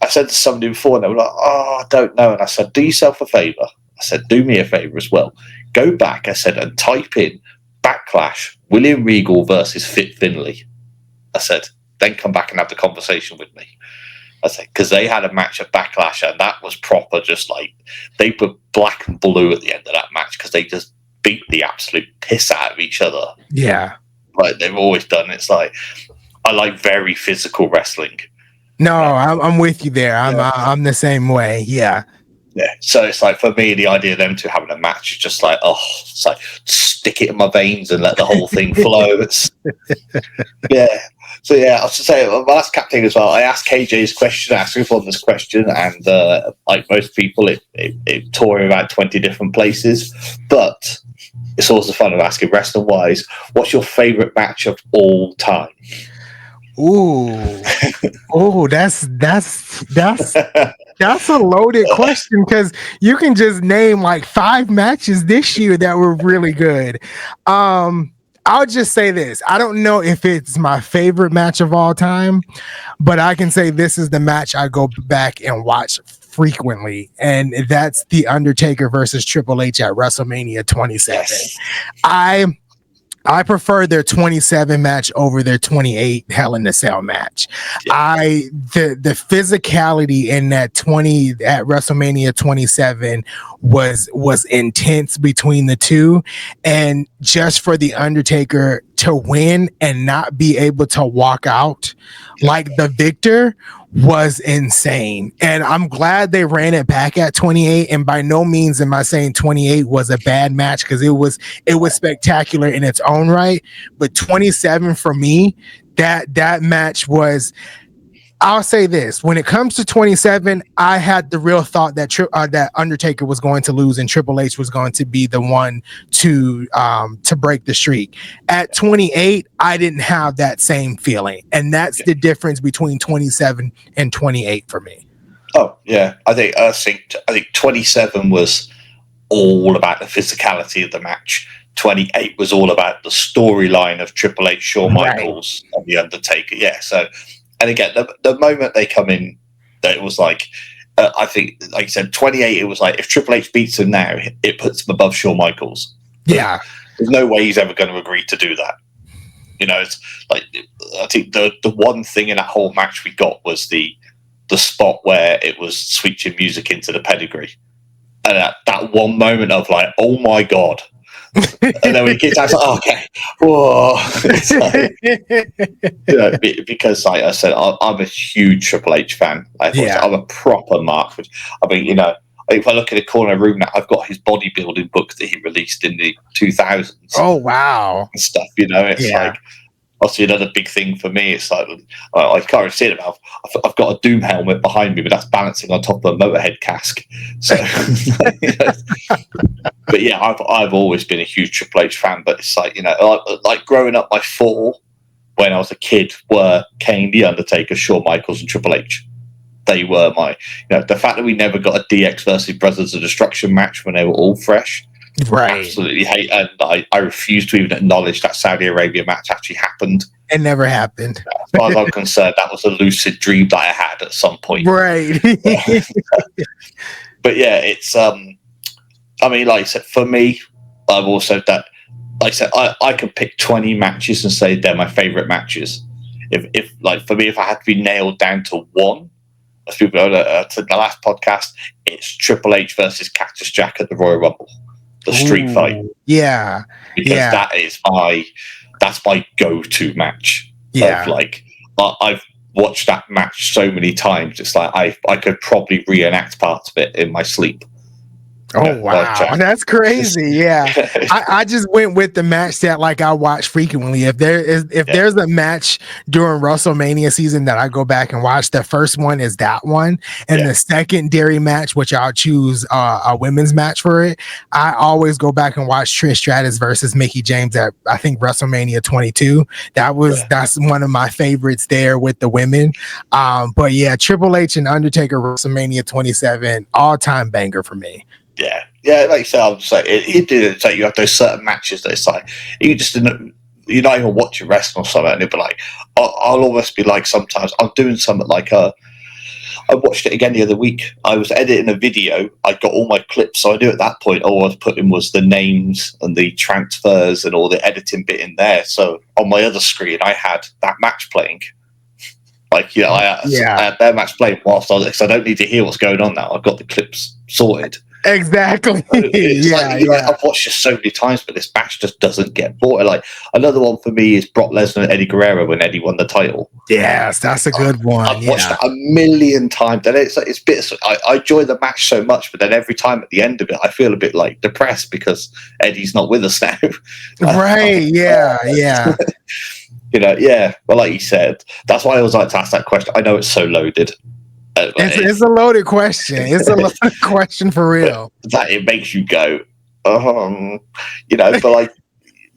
I said to somebody before, and they were like, "Oh, I don't know." And I said, "Do yourself a favor." I said, "Do me a favor as well. Go back," I said, "and type in Backlash William Regal versus Fit Finlay." I said, "Then come back and have the conversation with me." I said, because they had a match at Backlash, and that was proper, just like, they put black and blue at the end of that match because they just beat the absolute piss out of each other. Yeah. Like they've always done. It's like, I like very physical wrestling. No, I'm with you there. I'm the same way. Yeah. Yeah. So it's like, for me, the idea of them two having a match is just like, it's like, stick it in my veins and let the whole thing flow. Yeah. So yeah, I was to say, my last captain as well. I asked KJ's question, I asked everyone this question, and like most people, it tore him about 20 different places. But it's also fun of asking wrestling wise, what's your favorite match of all time? Ooh, that's a loaded question because you can just name like 5 matches this year that were really good. I'll just say this. I don't know if it's my favorite match of all time, but I can say this is the match I go back and watch frequently, and that's The Undertaker versus Triple H at WrestleMania 27. Yes. I prefer their 27 match over their 28 Hell in a Cell match. Yeah. The physicality in that 20 at WrestleMania 27 was intense between the two, and just for the Undertaker to win and not be able to walk out like the victor was insane. And I'm glad they ran it back at 28. And by no means am I saying 28 was a bad match, because it was spectacular in its own right. But 27 for me, that match was, I'll say this: when it comes to 27, I had the real thought that that Undertaker was going to lose and Triple H was going to be the one to break the streak. At 28, I didn't have that same feeling, and that's the difference between 27 and 28 for me. Oh yeah, I think 27 was all about the physicality of the match. 28 was all about the storyline of Triple H, Shawn Michaels, and the Undertaker. Yeah, so. And again, the moment they come in, that it was like, I think, like I said, 28, it was like, if Triple H beats him now, it puts him above Shawn Michaels. Yeah. There's no way he's ever going to agree to do that. It's like, I think the one thing in that whole match we got was the spot where it was switching music into the pedigree. And that one moment of like, oh my God, And then when he gets out, it's like, okay, whoa. It's like, because like I said, I'm a huge Triple H fan. I'm a proper mark. I mean, if I look at the corner room now, I've got his bodybuilding book that he released in the 2000s. Oh, wow. And stuff, it's like, obviously another big thing for me. It's like, I can't really see it now. I've got a Doom helmet behind me, but that's balancing on top of a Motorhead cask. So, but yeah, I've always been a huge Triple H fan. But it's like, like growing up, my four when I was a kid were Kane, The Undertaker, Shawn Michaels, and Triple H. They were my, the fact that we never got a DX versus Brothers of Destruction match when they were all fresh. Right. Absolutely hate, and I refuse to even acknowledge that Saudi Arabia match actually happened. It never happened. As far as I'm concerned, that was a lucid dream that I had at some point. Right. But yeah, it's I mean, like I said, for me, I've also that. Like I said, I can pick 20 matches and say they're my favorite matches. If like for me, if I had to be nailed down to one, as people know, to the last podcast, it's Triple H versus Cactus Jack at the Royal Rumble. The street fight, because that's my go-to match. Yeah, like I've watched that match so many times. It's like I could probably reenact parts of it in my sleep. Oh, wow. That's crazy. Yeah. I just went with the match that like I watch frequently. If there's a match during WrestleMania season that I go back and watch, the first one is that one. And the secondary match, which I'll choose a women's match for it, I always go back and watch Trish Stratus versus Mickie James at I think WrestleMania 22. That's one of my favorites there with the women. But yeah, Triple H and Undertaker WrestleMania 27, all-time banger for me. Yeah, like you said, I'm just like it did. It's like you have those certain matches that it's like you just didn't. You're not even watching wrestling or something, and it'd be like I'll almost be like sometimes I'm doing something like I watched it again the other week. I was editing a video. I got all my clips, so I knew at that point all I was putting was the names and the transfers and all the editing bit in there. So on my other screen, I had that match playing. Like I had their match playing whilst I was. Because I don't need to hear what's going on now. I've got the clips sorted. Exactly. I've watched it so many times, but this match just doesn't get bored. Like another one for me is Brock Lesnar and Eddie Guerrero when Eddie won the title. Yes, that's a good one. I've watched that a million times, and it's bits. I enjoy the match so much, but then every time at the end of it, I feel a bit like depressed because Eddie's not with us now. Right? Yeah. Well, like you said, that's why I always like to ask that question. I know it's so loaded. It's a loaded question. It's a loaded question for real. That it makes you go, but like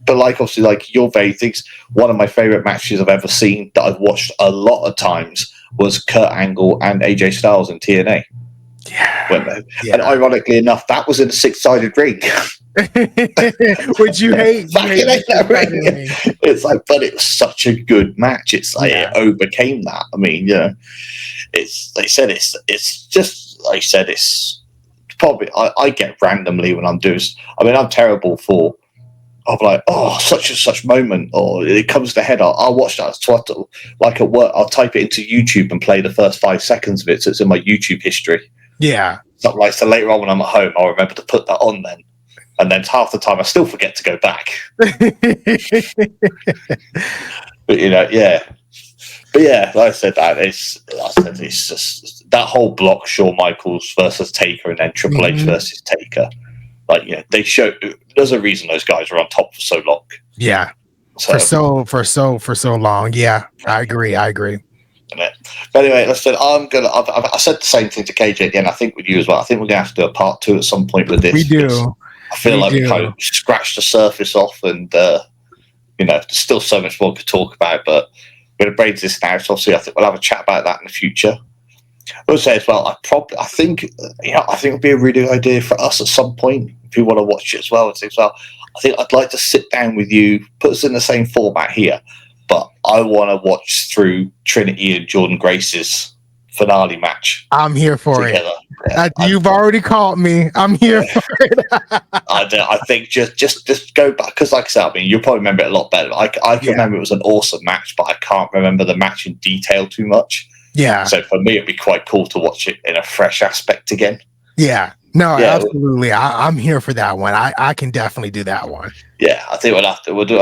obviously, like your very things. One of my favorite matches I've ever seen that I've watched a lot of times was Kurt Angle and AJ Styles in TNA. And ironically enough, that was in a 6-sided ring. Which you hate. It's like, but it was such a good match. It's like it overcame that. I mean, it's like I said, it's just like I said, it's probably I get randomly when I'm doing. I mean, I'm terrible for. I'm like, such and such moment, or it comes to head. I'll watch that as Twitter. Like at work, I'll type it into YouTube and play the first 5 seconds of it, so it's in my YouTube history. Yeah. So later on when I'm at home, I'll remember to put that on then. And then half the time I still forget to go back. But like I said, it's just that whole block, Shawn Michaels versus Taker and then Triple H versus Taker. Like, they show there's a reason those guys are on top for so long. Yeah. For so long. Yeah. I agree. But anyway, I said I said the same thing to KJ again. I think with you as well. I think we're gonna have to do a part 2 at some point with this. We do. I feel like we kind of scratched the surface off, and there's still so much more to talk about. But we're gonna braid this now, so obviously I think we'll have a chat about that in the future. I would say as well. I think it'd be a really good idea for us at some point if you want to watch it as well. I think I'd like to sit down with you, put us in the same format here. But I want to watch through Trinity and Jordan Grace's finale match. I'm here for together. it. You've already called me. I'm here for it. I think just go back because, like I said, I mean, you'll probably remember it a lot better. I can remember it was an awesome match, but I can't remember the match in detail too much. Yeah. So for me, it'd be quite cool to watch it in a fresh aspect again. Yeah. No, Yeah, absolutely. I'm here for that one. I can definitely do that one. yeah. I think we'll do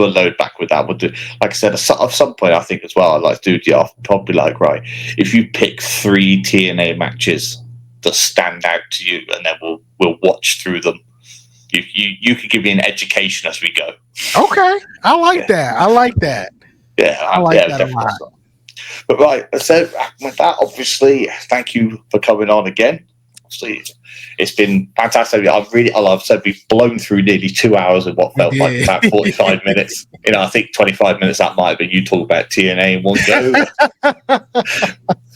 a load back with that. We'll do, like I said, at some point. I think as well. I'd like to do. Yeah, probably like right. If you pick 3 TNA matches that stand out to you, and then we'll watch through them. You can give me an education as we go. Okay. I like Yeah. that. I like that. I like Yeah, that a definitely. lot. But right, so with that, obviously, thank you for coming on again. Obviously, it's been fantastic. I've said we've blown through nearly 2 hours in what We felt like did. about 45 minutes. I think 25 minutes that might have been you talk about TNA in one go.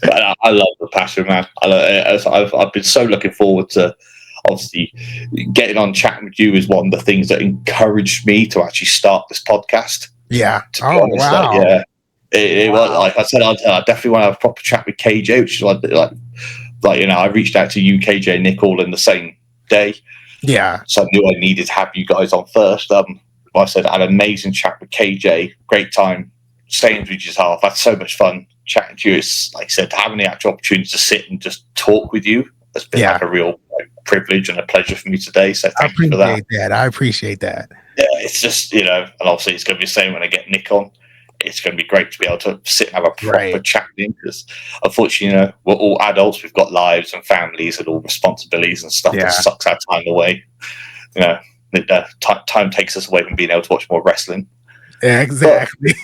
But I love the passion, man. I've been so looking forward to, obviously, getting on chatting with you is one of the things that encouraged me to actually start this podcast. Yeah. To be Oh honest, wow. yeah. It was, Wow. like I said, I definitely want to have a proper chat with KJ, which is like I reached out to you, KJ, Nick, all in the same day. Yeah. So I knew I needed to have you guys on first. Like I said, I had an amazing chat with KJ. Great time. Sainsbury's half. I had so much fun chatting to you. It's like I said, having the actual opportunity to sit and just talk with you has been like a real privilege and a pleasure for me today. So I thank you for that. appreciate that. I appreciate that. Yeah, it's just, and obviously it's going to be the same when I get Nick on. It's going to be great to be able to sit and have a proper chat with him because, unfortunately, we're all adults. We've got lives and families and all responsibilities and stuff that sucks our time away. Time takes us away from being able to watch more wrestling. Yeah, exactly.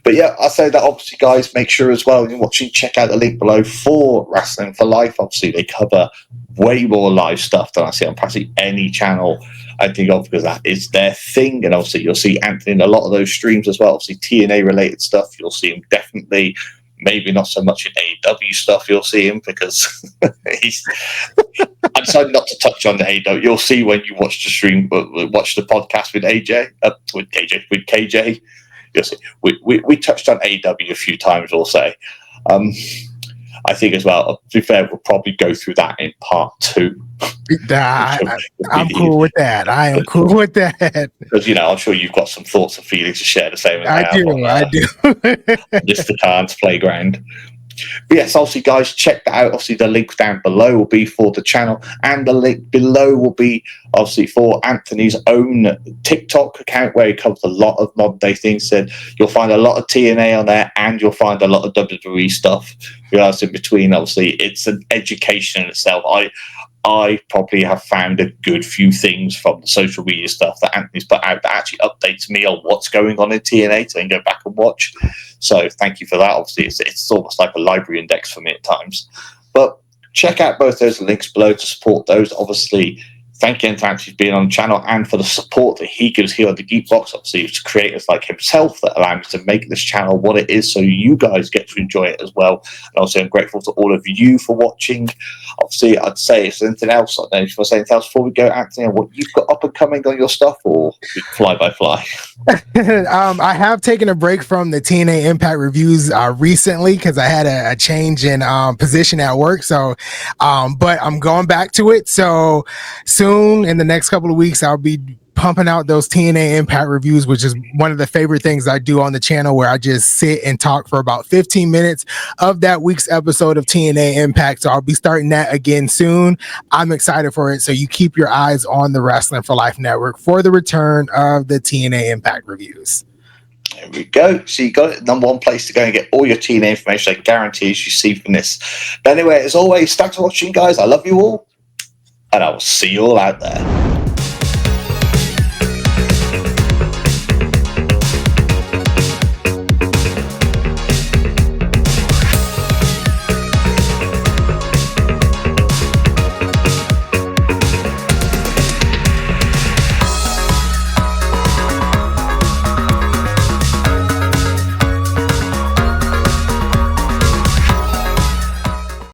But yeah, I say that obviously, guys, make sure as well when you're watching, check out the link below for Wrasslin for Life. Obviously, they cover way more live stuff than I see on practically any channel I think of because that is their thing. And obviously, you'll see Anthony in a lot of those streams as well. Obviously, TNA related stuff, you'll see him definitely. Maybe not so much in AEW stuff, you'll see him because I decided not to touch on the AEW. You'll see when you watch the stream, watch the podcast with with KJ. You'll see. We touched on AEW a few times, we'll say. I think as well, to be fair, we'll probably go through that in part 2. I'm cool with that. I am cool with that. Because, I'm sure you've got some thoughts and feelings to share the same as I have I do. Mr. Khan's Playground. But yes, obviously, guys, check that out. Obviously, the link down below will be for the channel, and the link below will be obviously for Anthony's own TikTok account where he covers a lot of modern day things. Said you'll find a lot of TNA on there, and you'll find a lot of WWE stuff. Whereas in between, obviously, it's an education in itself. I probably have found a good few things from the social media stuff that Anthony's put out that actually updates me on what's going on in TNA to then go back and watch. So thank you for that. Obviously, it's almost like a library index for me at times. But check out both those links below to support those. Obviously, thank you Anthony for being on the channel and for the support that he gives here on the Geek Box. Obviously, it's creators like himself that allow me to make this channel what it is so you guys get to enjoy it as well. And also, I'm grateful to all of you for watching. Obviously, I'd say if there's anything else, I don't know if you want to say anything else before we go, Anthony, what you've got up and coming on your stuff, or fly by fly? I have taken a break from the TNA Impact reviews recently because I had a change in position at work. So, but I'm going back to it. So soon in the next couple of weeks, I'll be pumping out those TNA Impact reviews, which is one of the favorite things I do on the channel, where I just sit and talk for about 15 minutes of that week's episode of TNA Impact. So I'll be starting that again soon. I'm excited for it. So you keep your eyes on the Wrasslin for Life Network for the return of the TNA Impact reviews. There we go. So you got it, number one place to go and get all your TNA information. I guarantee you see from this. But anyway, as always, thanks for watching, guys. I love you all, and I will see you all out there.